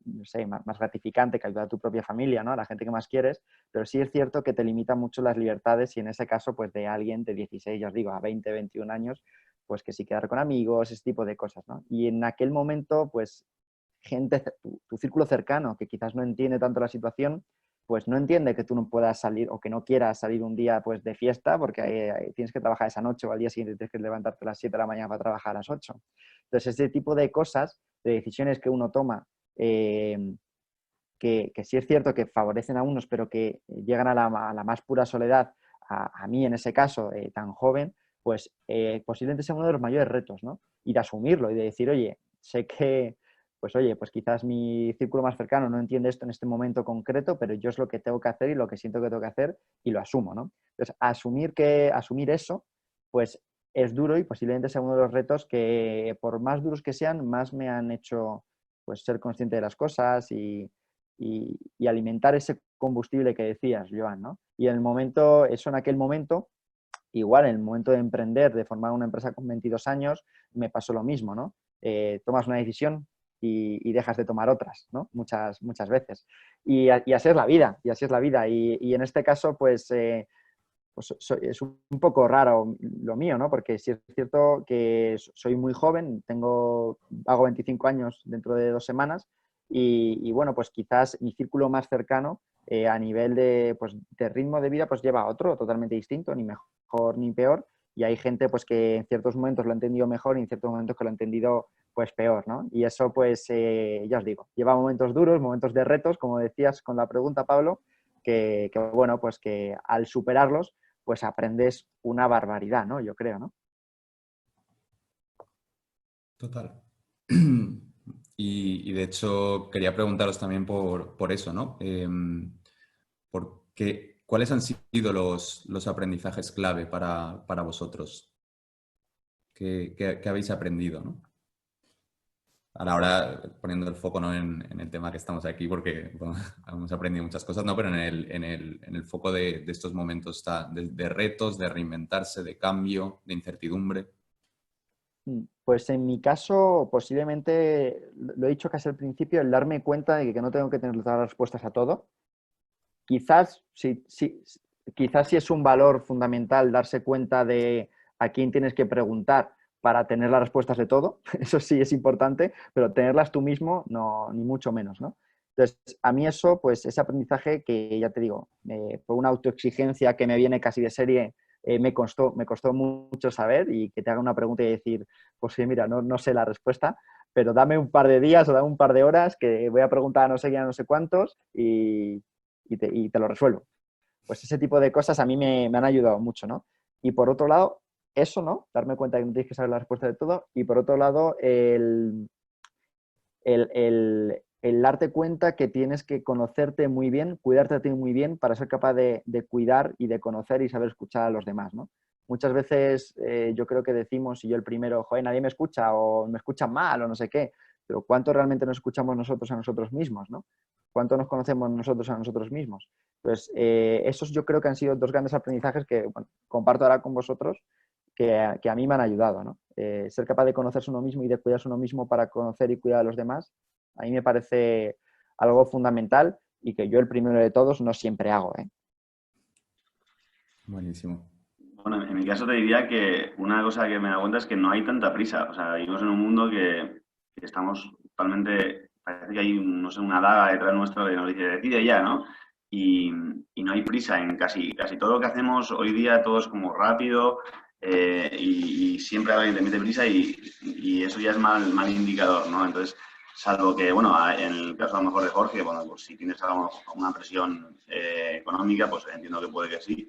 no sé, más gratificante que ayudar a tu propia familia, ¿no? A la gente que más quieres, pero sí es cierto que te limita mucho las libertades y en ese caso, pues de alguien de 16, ya os digo, a 20, 21 años, pues que sí quedar con amigos, ese tipo de cosas, ¿no? Y en aquel momento, pues gente, tu círculo cercano, que quizás no entiende tanto la situación, pues no entiende que tú no puedas salir o que no quieras salir un día pues de fiesta porque tienes que trabajar esa noche o al día siguiente tienes que levantarte a las 7 de la mañana para trabajar a las 8. Entonces, ese tipo de cosas, de decisiones que uno toma, que sí es cierto que favorecen a unos, pero que llegan a la más pura soledad, a mí en ese caso, tan joven, pues posiblemente sea uno de los mayores retos, ¿no? Y de asumirlo y de decir, oye, sé que, pues oye, pues quizás mi círculo más cercano no entiende esto en este momento concreto, pero yo es lo que tengo que hacer y lo que siento que tengo que hacer y lo asumo, ¿no? Entonces, asumir eso, pues es duro y posiblemente sea uno de los retos que, por más duros que sean, más me han hecho pues ser consciente de las cosas y alimentar ese combustible que decías, Joan, ¿no? Y en aquel momento, igual en el momento de emprender, de formar una empresa con 22 años, me pasó lo mismo, ¿no? Tomas una decisión y dejas de tomar otras, ¿no? Muchas veces. Y así es la vida, y así es la vida. Y en este caso, pues es un poco raro lo mío, ¿no? Porque sí es cierto que soy muy joven, hago 25 años dentro de 2 semanas y bueno, pues quizás mi círculo más cercano a nivel pues, de ritmo de vida pues lleva a otro totalmente distinto, ni mejor ni peor. Y hay gente pues que en ciertos momentos lo ha entendido mejor y en ciertos momentos que lo ha entendido pues peor, ¿no? Y eso pues, ya os digo, lleva momentos duros, momentos de retos, como decías con la pregunta, Pablo, que bueno, pues que al superarlos pues aprendes una barbaridad, ¿no? Yo creo, ¿no? Total. Y de hecho quería preguntaros también por eso, ¿no? ¿Cuáles han sido los aprendizajes clave para vosotros? ¿Qué habéis aprendido, ¿no? Ahora poniendo el foco, ¿no? en el tema que estamos aquí, porque bueno, hemos aprendido muchas cosas, ¿no? Pero en el foco de estos momentos está de retos, de reinventarse, de cambio, de incertidumbre. Pues en mi caso, posiblemente, lo he dicho casi al principio, el darme cuenta de que no tengo que tener todas las respuestas a todo. Quizás quizás sí es un valor fundamental darse cuenta de a quién tienes que preguntar para tener las respuestas de todo. Eso sí es importante, pero tenerlas tú mismo, no, ni mucho menos, ¿no? Entonces, a mí eso, pues ese aprendizaje que ya te digo, por una autoexigencia que me viene casi de serie, me costó mucho saber y que te haga una pregunta y decir, pues sí, mira, no sé la respuesta, pero dame un par de días o dame un par de horas que voy a preguntar a no sé quién, a no sé cuántos y te lo resuelvo. Pues ese tipo de cosas a mí me han ayudado mucho, ¿no? Y por otro lado, eso, ¿no? Darme cuenta que no tienes que saber la respuesta de todo. Y por otro lado, el darte cuenta que tienes que conocerte muy bien, cuidarte a ti muy bien para ser capaz de cuidar y de conocer y saber escuchar a los demás, ¿no? Muchas veces yo creo que decimos, y yo el primero, joder, nadie me escucha o me escuchan mal o no sé qué, pero ¿cuánto realmente nos escuchamos nosotros a nosotros mismos, ¿no? ¿Cuánto nos conocemos nosotros a nosotros mismos? Pues esos yo creo que han sido dos grandes aprendizajes que bueno, comparto ahora con vosotros que a mí me han ayudado, ¿no? Ser capaz de conocerse uno mismo y de cuidarse uno mismo para conocer y cuidar a los demás, a mí me parece algo fundamental y que yo el primero de todos no siempre hago, ¿eh? Buenísimo. Bueno, en mi caso te diría que una cosa que me da cuenta es que no hay tanta prisa. O sea, vivimos en un mundo que estamos totalmente, parece que hay, no sé, una daga detrás nuestro que nos dice, decide ya, ¿no? Y no hay prisa en casi todo lo que hacemos hoy día, todo es como rápido y siempre alguien te mete prisa y eso ya es mal indicador, ¿no? Entonces, salvo que, bueno, en el caso a lo mejor de Jorge, bueno, pues si tienes una presión económica, pues entiendo que puede que sí.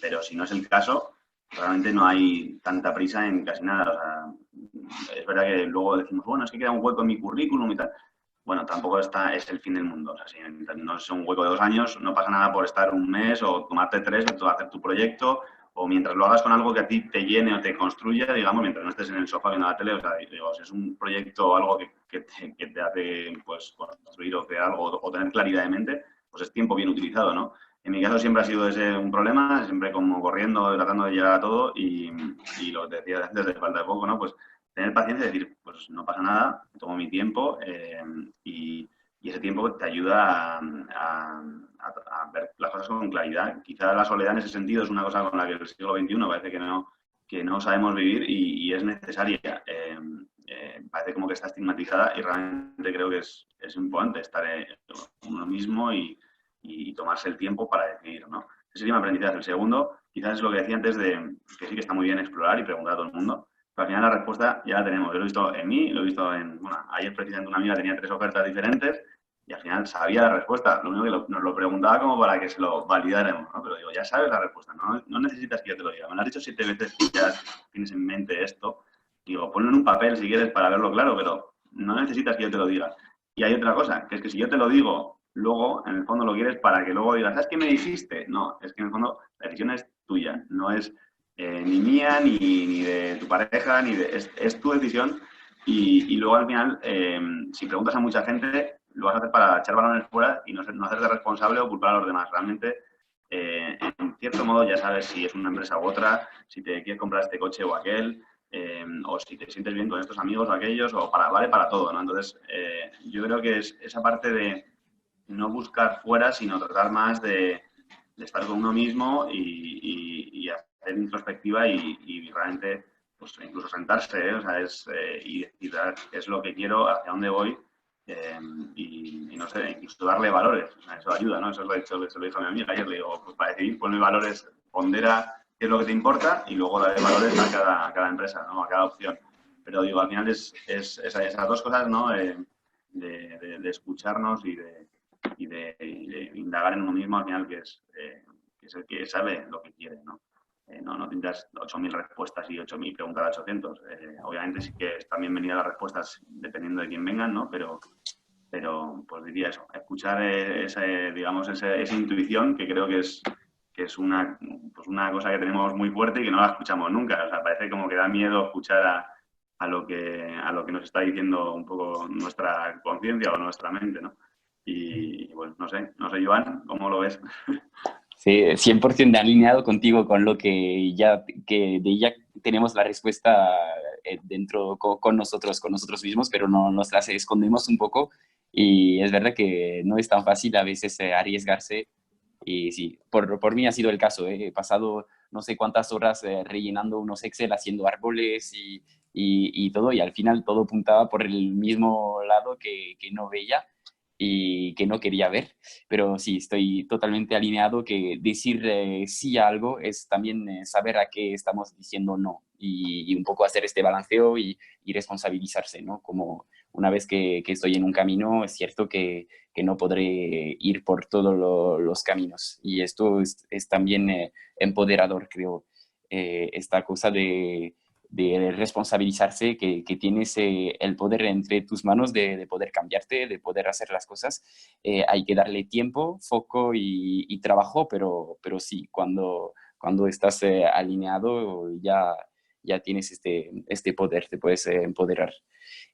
Pero si no es el caso, realmente no hay tanta prisa en casi nada. O sea, es verdad que luego decimos, bueno, es que queda un hueco en mi currículum y tal. Bueno, tampoco es el fin del mundo. O sea, si no es un hueco de 2 años, no pasa nada por estar un mes o tomarte 3 o hacer tu proyecto o mientras lo hagas con algo que a ti te llene o te construya, digamos, mientras no estés en el sofá viendo la tele. O sea, digo, si es un proyecto o algo que te hace pues, construir o crear algo o tener claridad de mente, pues es tiempo bien utilizado, ¿no? En mi caso siempre ha sido ese un problema, siempre como corriendo, tratando de llegar a todo y lo que te decía antes de falta de poco, ¿no? Pues tener paciencia y decir, pues no pasa nada, tomo mi tiempo y ese tiempo te ayuda a ver las cosas con claridad. Quizá la soledad en ese sentido es una cosa con la que el siglo XXI parece que no sabemos vivir y es necesaria. Parece como que está estigmatizada y realmente creo que es importante estar uno mismo y tomarse el tiempo para decidir, ¿no? Ese sería mi aprendizaje. El segundo, quizás es lo que decía antes de que sí que está muy bien explorar y preguntar a todo el mundo, pero al final la respuesta ya la tenemos. Yo lo he visto en mí, lo he visto bueno, ayer precisamente una amiga tenía 3 ofertas diferentes y al final sabía la respuesta. Lo único que nos lo preguntaba como para que se lo validáramos, ¿no? Pero digo, ya sabes la respuesta, no necesitas que yo te lo diga. Me lo has dicho 7 veces que ya tienes en mente esto. Digo, ponlo en un papel si quieres para verlo claro, pero no necesitas que yo te lo diga. Y hay otra cosa, que es que si yo te lo digo, luego, en el fondo, lo quieres para que luego digas, ¿sabes qué me dijiste? No, es que en el fondo la decisión es tuya, no es ni mía, ni de tu pareja, es tu decisión. Y luego, al final, si preguntas a mucha gente, lo vas a hacer para echar balones fuera y no hacerte responsable o culpar a los demás. Realmente, en cierto modo, ya sabes si es una empresa u otra, si te quieres comprar este coche o aquel, o si te sientes bien con estos amigos o aquellos, o vale para todo, ¿no? Entonces, yo creo que es esa parte de no buscar fuera, sino tratar más de estar con uno mismo y hacer introspectiva y realmente, pues incluso sentarse, o sea, y decir qué es lo que quiero, hacia dónde voy, y no sé, incluso darle valores, o sea, eso ayuda, ¿no? Eso es lo que se lo dijo a mi amiga ayer, le digo, pues para decidir, ponle valores, pondera qué es lo que te importa y luego darle valores a cada empresa, ¿no? A cada opción. Pero digo, al final es esas dos cosas, ¿no? De escucharnos y de indagar en uno mismo al final, que es el que sabe lo que quiere, ¿no? No tendrás 8.000 respuestas y 8.000 preguntas a 800. Obviamente sí que están bienvenidas las respuestas dependiendo de quién vengan, ¿no? Pero pues diría eso, escuchar digamos, esa intuición que creo que es una cosa que tenemos muy fuerte y que no la escuchamos nunca. O sea, parece como que da miedo escuchar a lo que nos está diciendo un poco nuestra conciencia o nuestra mente, ¿no? Y pues no sé, Joan, ¿cómo lo ves? Sí, 100% alineado contigo con lo que ya tenemos la respuesta dentro con nosotros mismos, pero nos las escondemos un poco y es verdad que no es tan fácil a veces arriesgarse y sí, por mí ha sido el caso, he pasado no sé cuántas horas rellenando unos Excel, haciendo árboles y todo y al final todo apuntaba por el mismo lado que no veía. y que no quería ver, pero sí, estoy totalmente alineado que decir sí a algo es también saber a qué estamos diciendo no y un poco hacer este balanceo y responsabilizarse, ¿no? Como una vez que estoy en un camino, es cierto que no podré ir por todos los caminos y esto es también empoderador, creo, esta cosa de responsabilizarse, que tienes el poder entre tus manos de poder cambiarte, de poder hacer las cosas. Hay que darle tiempo, foco y trabajo, pero sí, cuando estás alineado ya tienes este poder, te puedes empoderar.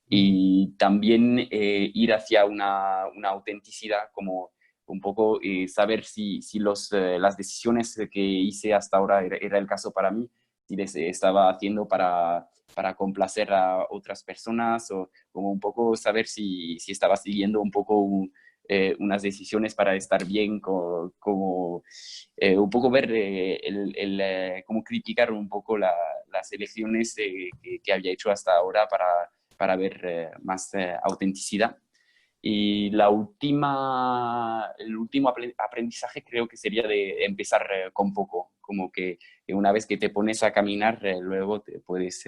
Y también ir hacia una autenticidad, como un poco saber si las decisiones que hice hasta ahora era el caso para mí, si les estaba haciendo para complacer a otras personas o como un poco saber si estaba siguiendo un poco unas decisiones para estar bien, como un poco ver, como criticar un poco las elecciones que había hecho hasta ahora para ver más autenticidad. Y el último aprendizaje creo que sería de empezar con poco, como que una vez que te pones a caminar, luego te puedes,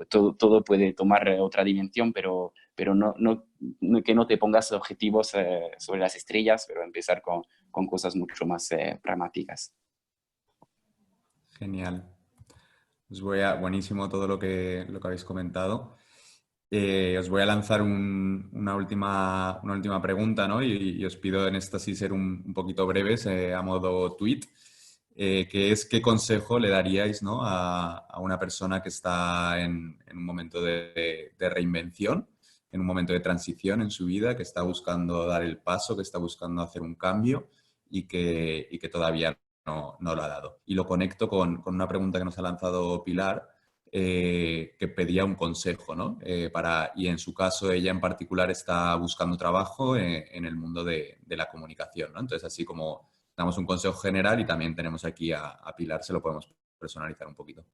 todo puede tomar otra dimensión, pero que no te pongas objetivos sobre las estrellas, pero empezar con cosas mucho más pragmáticas. Genial. Buenísimo todo lo que habéis comentado. Os voy a lanzar una última pregunta, ¿no? Y os pido en esta sí ser un poquito breves, a modo tweet, que es ¿qué consejo le daríais, ¿no? a una persona que está en un momento de reinvención, en un momento de transición en su vida, que está buscando dar el paso, que está buscando hacer un cambio y que todavía no lo ha dado? Y lo conecto con una pregunta que nos ha lanzado Pilar, que pedía un consejo, ¿no? Y en su caso, ella en particular está buscando trabajo en el mundo de la comunicación, ¿no? Entonces, así como damos un consejo general y también tenemos aquí a Pilar, se lo podemos personalizar un poquito.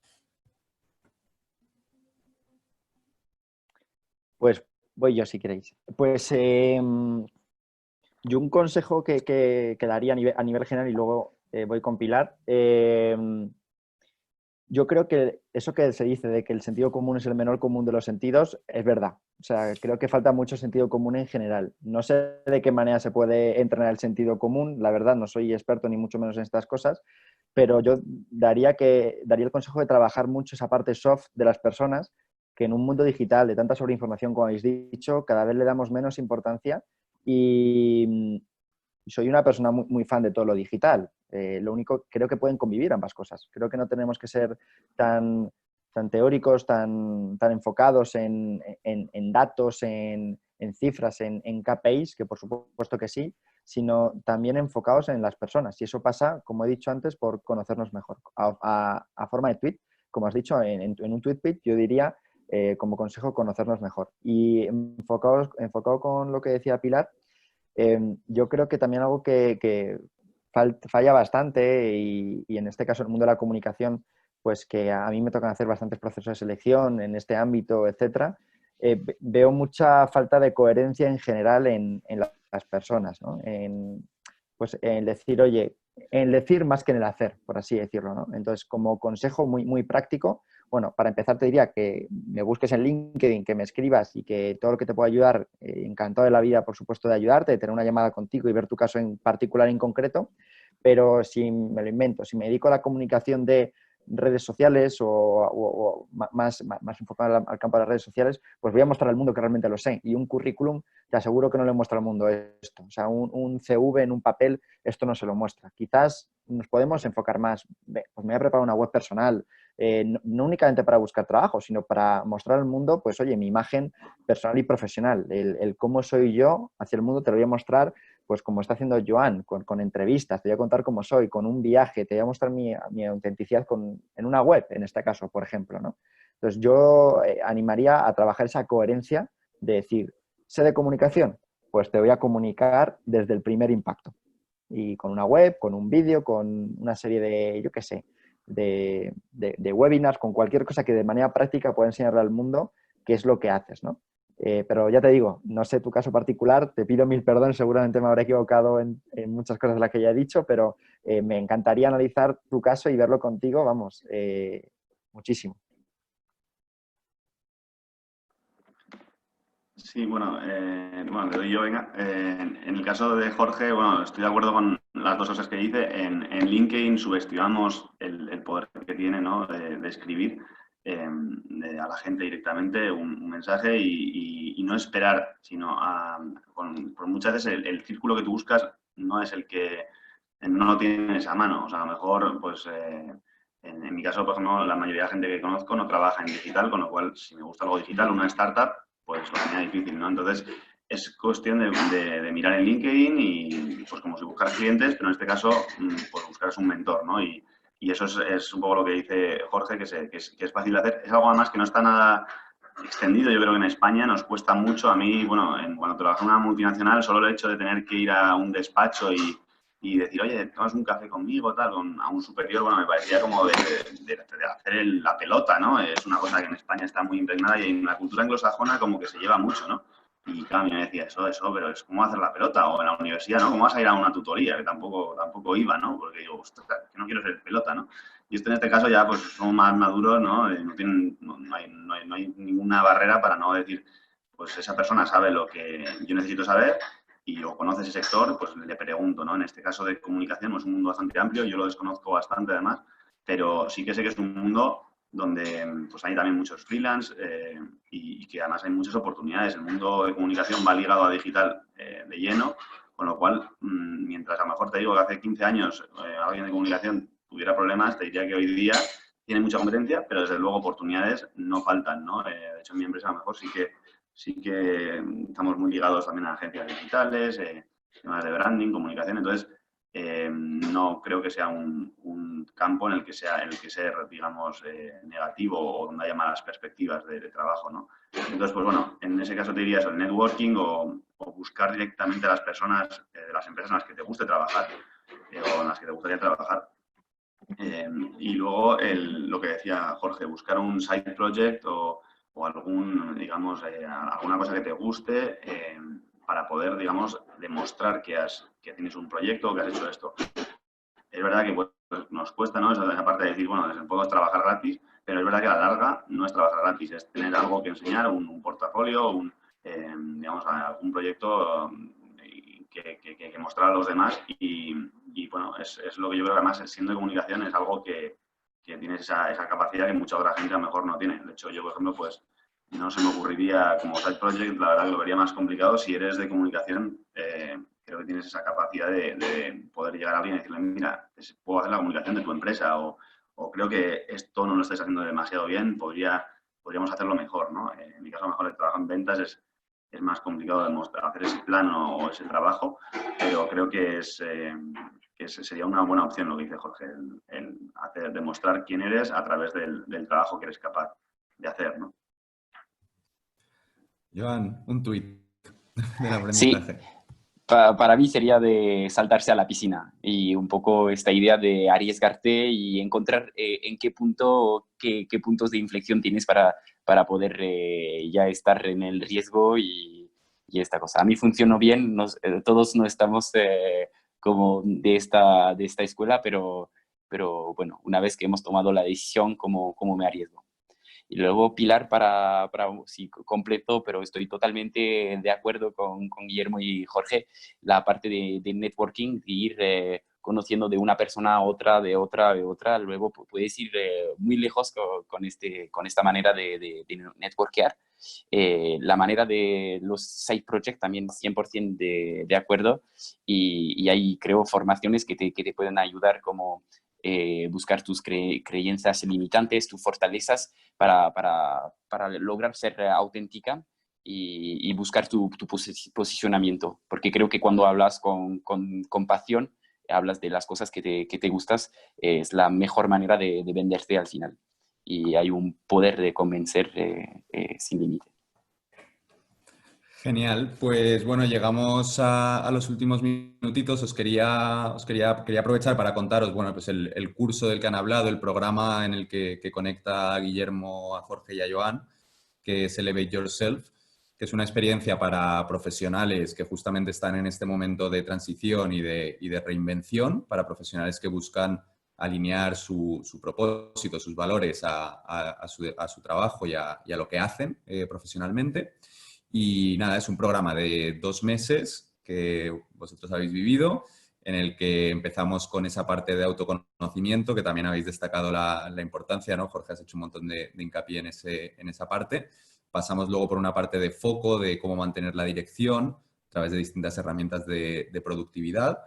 Pues voy yo si queréis. Pues yo un consejo que daría a nivel general y luego voy con Pilar. Yo creo que eso que se dice de que el sentido común es el menor común de los sentidos es verdad. O sea, creo que falta mucho sentido común en general. No sé de qué manera se puede entrenar el sentido común, la verdad, no soy experto ni mucho menos en estas cosas, pero yo daría el consejo de trabajar mucho esa parte soft de las personas, que en un mundo digital de tanta sobreinformación, como habéis dicho, cada vez le damos menos importancia y soy una persona muy fan de todo lo digital. Lo único, creo que pueden convivir ambas cosas. Creo que no tenemos que ser tan teóricos, tan enfocados en datos, en cifras, en KPIs, que por supuesto que sí, sino también enfocados en las personas. Y eso pasa, como he dicho antes, por conocernos mejor. A forma de tweet, como has dicho, en un tweet pitch, yo diría, como consejo, conocernos mejor. Y enfocado con lo que decía Pilar, yo creo que también algo que falla bastante y en este caso en el mundo de la comunicación, pues que a mí me tocan hacer bastantes procesos de selección en este ámbito, etcétera, veo mucha falta de coherencia en general en las personas, ¿no? Pues en decir, oye, en decir más que en el hacer, por así decirlo, ¿no? Entonces, como consejo muy práctico, bueno, para empezar te diría que me busques en LinkedIn, que me escribas y que todo lo que te pueda ayudar, encantado de la vida, por supuesto, de ayudarte, de tener una llamada contigo y ver tu caso en particular, en concreto, pero si me lo invento, si me dedico a la comunicación de redes sociales o más enfocado al campo de las redes sociales, pues voy a mostrar al mundo que realmente lo sé. Y un currículum, te aseguro que no le muestra al mundo esto. O sea, un CV en un papel, esto no se lo muestra. Quizás nos podemos enfocar más. Pues me voy a preparar una web personal, no únicamente para buscar trabajo, sino para mostrar al mundo, pues oye, mi imagen personal y profesional. El cómo soy yo hacia el mundo te lo voy a mostrar, pues como está haciendo Joan, con entrevistas, te voy a contar cómo soy, con un viaje, te voy a mostrar mi autenticidad en una web, en este caso, por ejemplo, ¿no? Entonces yo animaría a trabajar esa coherencia de decir, sé de comunicación, pues te voy a comunicar desde el primer impacto. Y con una web, con un vídeo, con una serie de, yo qué sé, de webinars, con cualquier cosa que de manera práctica pueda enseñarle al mundo qué es lo que haces, ¿no? Pero ya te digo, no sé tu caso particular, te pido mil perdón, seguramente me habré equivocado en muchas cosas de las que ya he dicho, pero me encantaría analizar tu caso y verlo contigo, vamos, muchísimo. Sí, bueno, te doy yo, venga. En el caso de Jorge, bueno, estoy de acuerdo con las dos cosas que dice. En LinkedIn subestimamos el poder que tiene, ¿no? de escribir a la gente directamente un mensaje y no esperar, sino por muchas veces el círculo que tú buscas no es el que no lo tienes a mano. O sea, a lo mejor, pues, en mi caso, por ejemplo, la mayoría de la gente que conozco no trabaja en digital, con lo cual, si me gusta algo digital, una startup, pues lo tenía difícil, ¿no? Entonces, es cuestión de mirar en LinkedIn y, pues, como si buscaras clientes, pero en este caso, pues buscaras un mentor, ¿no? Y eso es un poco lo que dice Jorge, que es fácil de hacer. Es algo además que no está nada extendido. Yo creo que en España nos cuesta mucho. A mí, bueno, cuando trabajé en una multinacional, solo el hecho de tener que ir a un despacho y decir, oye, tomas un café conmigo, tal, a un superior, bueno, me parecía como de hacer la pelota, ¿no? Es una cosa que en España está muy impregnada y en la cultura anglosajona como que se lleva mucho, ¿no? Y claro, a mí me decía eso, pero es como hacer la pelota, o en la universidad, ¿no? ¿Cómo vas a ir a una tutoría? Que tampoco iba, ¿no? Porque digo, ostras, que no quiero ser pelota, ¿no? Y esto en este caso ya, pues, somos más maduros, ¿no? No hay ninguna barrera para no decir, pues esa persona sabe lo que yo necesito saber y o conoce ese sector, pues le pregunto, ¿no? En este caso de comunicación es un mundo bastante amplio, yo lo desconozco bastante además, pero sí que sé que es un mundo donde pues hay también muchos freelance y que además hay muchas oportunidades. El mundo de comunicación va ligado a digital de lleno, con lo cual, mientras a lo mejor te digo que hace 15 años alguien de comunicación tuviera problemas, te diría que hoy día tiene mucha competencia, pero desde luego oportunidades no faltan, ¿no? De hecho, en mi empresa a lo mejor sí que estamos muy ligados también a agencias digitales, temas de branding, comunicación. Entonces, no creo que sea un campo en el que ser, digamos, negativo o donde haya malas perspectivas de trabajo, ¿no? Entonces, pues bueno, en ese caso te diría eso, el networking o buscar directamente a las personas de las empresas en las que te guste trabajar o en las que te gustaría trabajar. Y luego lo que decía Jorge, buscar un side project o algún, digamos, alguna cosa que te guste para poder, digamos, demostrar que tienes un proyecto o que has hecho esto. Es verdad que pues, nos cuesta, ¿no? Esa parte de decir, bueno, puedo trabajar gratis, pero es verdad que a la larga no es trabajar gratis, es tener algo que enseñar, un portafolio, digamos, algún proyecto que mostrar a los demás y bueno, es lo que yo creo que además siendo de comunicación es algo que tienes esa capacidad que mucha otra gente a lo mejor no tiene. De hecho, yo, por ejemplo, pues no se me ocurriría como side project, la verdad que lo vería más complicado. Si eres de comunicación, creo que tienes esa capacidad de poder llegar a alguien y decirle, mira, puedo hacer la comunicación de tu empresa o creo que esto no lo estáis haciendo demasiado bien, podríamos hacerlo mejor, ¿no? En mi caso, a lo mejor el trabajo en ventas es más complicado hacer ese plan o ese trabajo, pero creo que sería una buena opción lo que dice Jorge, el demostrar quién eres a través del trabajo que eres capaz de hacer, ¿no? Joan, un tuit del Sí, aprendizaje. para mí sería de saltarse a la piscina y un poco esta idea de arriesgarte y encontrar en qué puntos de inflexión tienes para poder ya estar en el riesgo y esta cosa. A mí funcionó bien, todos no estamos como de esta escuela, pero bueno, una vez que hemos tomado la decisión, ¿cómo me arriesgo? Y luego Pilar sí, completo, pero estoy totalmente de acuerdo con Guillermo y Jorge, la parte de networking, de ir conociendo de una persona a otra, de otra, luego puedes ir muy lejos con esta manera de networkear. La manera de los side projects también 100% de acuerdo y ahí creo formaciones que te pueden ayudar como buscar tus creencias limitantes, tus fortalezas para lograr ser auténtica y buscar tu posicionamiento. Porque creo que cuando hablas con pasión, hablas de las cosas que te gustas, es la mejor manera de venderte al final. Y hay un poder de convencer sin límite. Genial, pues bueno, llegamos a los últimos minutitos. Quería aprovechar para contaros, bueno, pues el curso del que han hablado, el programa en el que conecta a Guillermo, a Jorge y a Joan, que es Elevate Yourself. que es una experiencia para profesionales que justamente están en este momento de transición y de reinvención, para profesionales que buscan alinear su propósito, sus valores a su trabajo y a lo que hacen profesionalmente. Y nada, es un programa de 2 meses que vosotros habéis vivido, en el que empezamos con esa parte de autoconocimiento, que también habéis destacado la importancia, ¿no? Jorge, has hecho un montón de hincapié en esa parte. Pasamos luego por una parte de foco, de cómo mantener la dirección a través de distintas herramientas de productividad.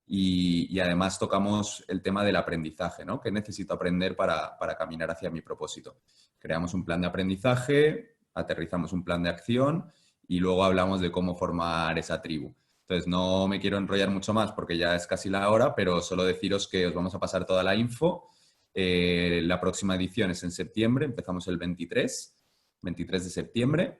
Y además tocamos el tema del aprendizaje, ¿no? ¿Qué necesito aprender para caminar hacia mi propósito? Creamos un plan de aprendizaje, aterrizamos un plan de acción y luego hablamos de cómo formar esa tribu. Entonces, no me quiero enrollar mucho más porque ya es casi la hora, pero solo deciros que os vamos a pasar toda la info. La próxima edición es en septiembre, empezamos el 23 de septiembre.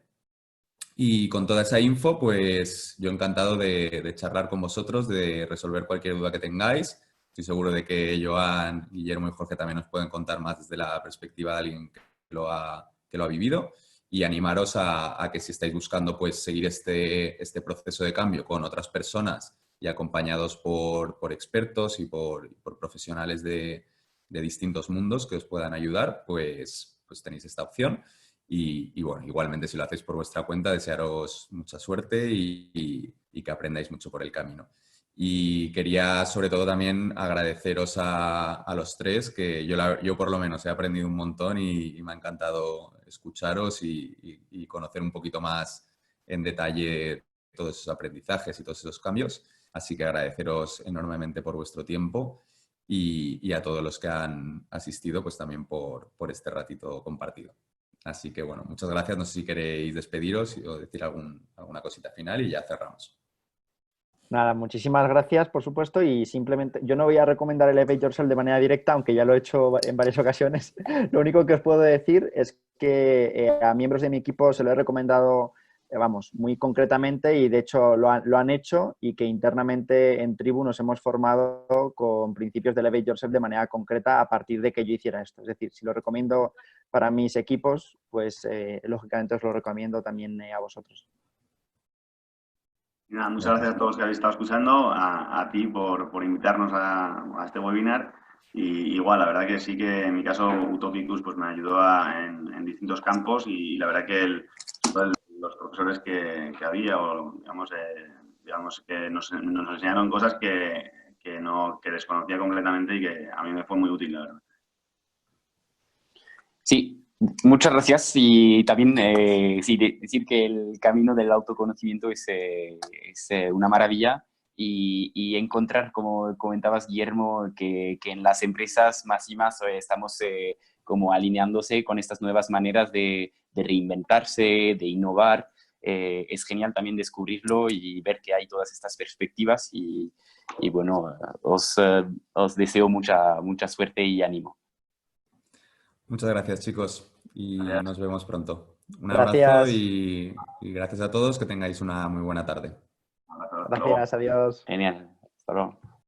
Y con toda esa info, pues yo encantado de charlar con vosotros, de resolver cualquier duda que tengáis. Estoy seguro de que Joan, Guillermo y Jorge también nos pueden contar más desde la perspectiva de alguien que lo ha vivido. Y animaros a que si estáis buscando pues, seguir este proceso de cambio con otras personas y acompañados por expertos y por profesionales de distintos mundos que os puedan ayudar, pues tenéis esta opción. Y bueno, igualmente si lo hacéis por vuestra cuenta, desearos mucha suerte y que aprendáis mucho por el camino. Y quería sobre todo también agradeceros a los tres, que yo por lo menos he aprendido un montón y me ha encantado escucharos y conocer un poquito más en detalle todos esos aprendizajes y todos esos cambios. Así que agradeceros enormemente por vuestro tiempo y a todos los que han asistido pues también por este ratito compartido. Así que, bueno, muchas gracias. No sé si queréis despediros o decir alguna cosita final y ya cerramos. Nada, muchísimas gracias, por supuesto, y simplemente yo no voy a recomendar el Elevate Yourself de manera directa, aunque ya lo he hecho en varias ocasiones. Lo único que os puedo decir es que a miembros de mi equipo se lo he recomendado, vamos, muy concretamente y de hecho lo han hecho y que internamente en Tribu nos hemos formado con principios de Elevate Yourself de manera concreta a partir de que yo hiciera esto. Es decir, si lo recomiendo para mis equipos, pues lógicamente os lo recomiendo también a vosotros. Nada, muchas gracias a todos los que habéis estado escuchando, a ti por invitarnos a este webinar. Y igual, la verdad que sí que en mi caso Utopicus pues me ayudó en distintos campos y la verdad que los profesores que había o digamos que nos enseñaron cosas que desconocía completamente y que a mí me fue muy útil, la verdad. Sí, muchas gracias y también sí, decir que el camino del autoconocimiento es una maravilla y encontrar, como comentabas Guillermo, que en las empresas más y más estamos como alineándose con estas nuevas maneras de reinventarse, de innovar. Es genial también descubrirlo y ver que hay todas estas perspectivas y bueno, os deseo mucha suerte y ánimo. Muchas gracias, chicos, y Gracias. nos vemos pronto. Un Gracias. abrazo y gracias a todos, que tengáis una muy buena tarde. Gracias, adiós. Genial, hasta luego.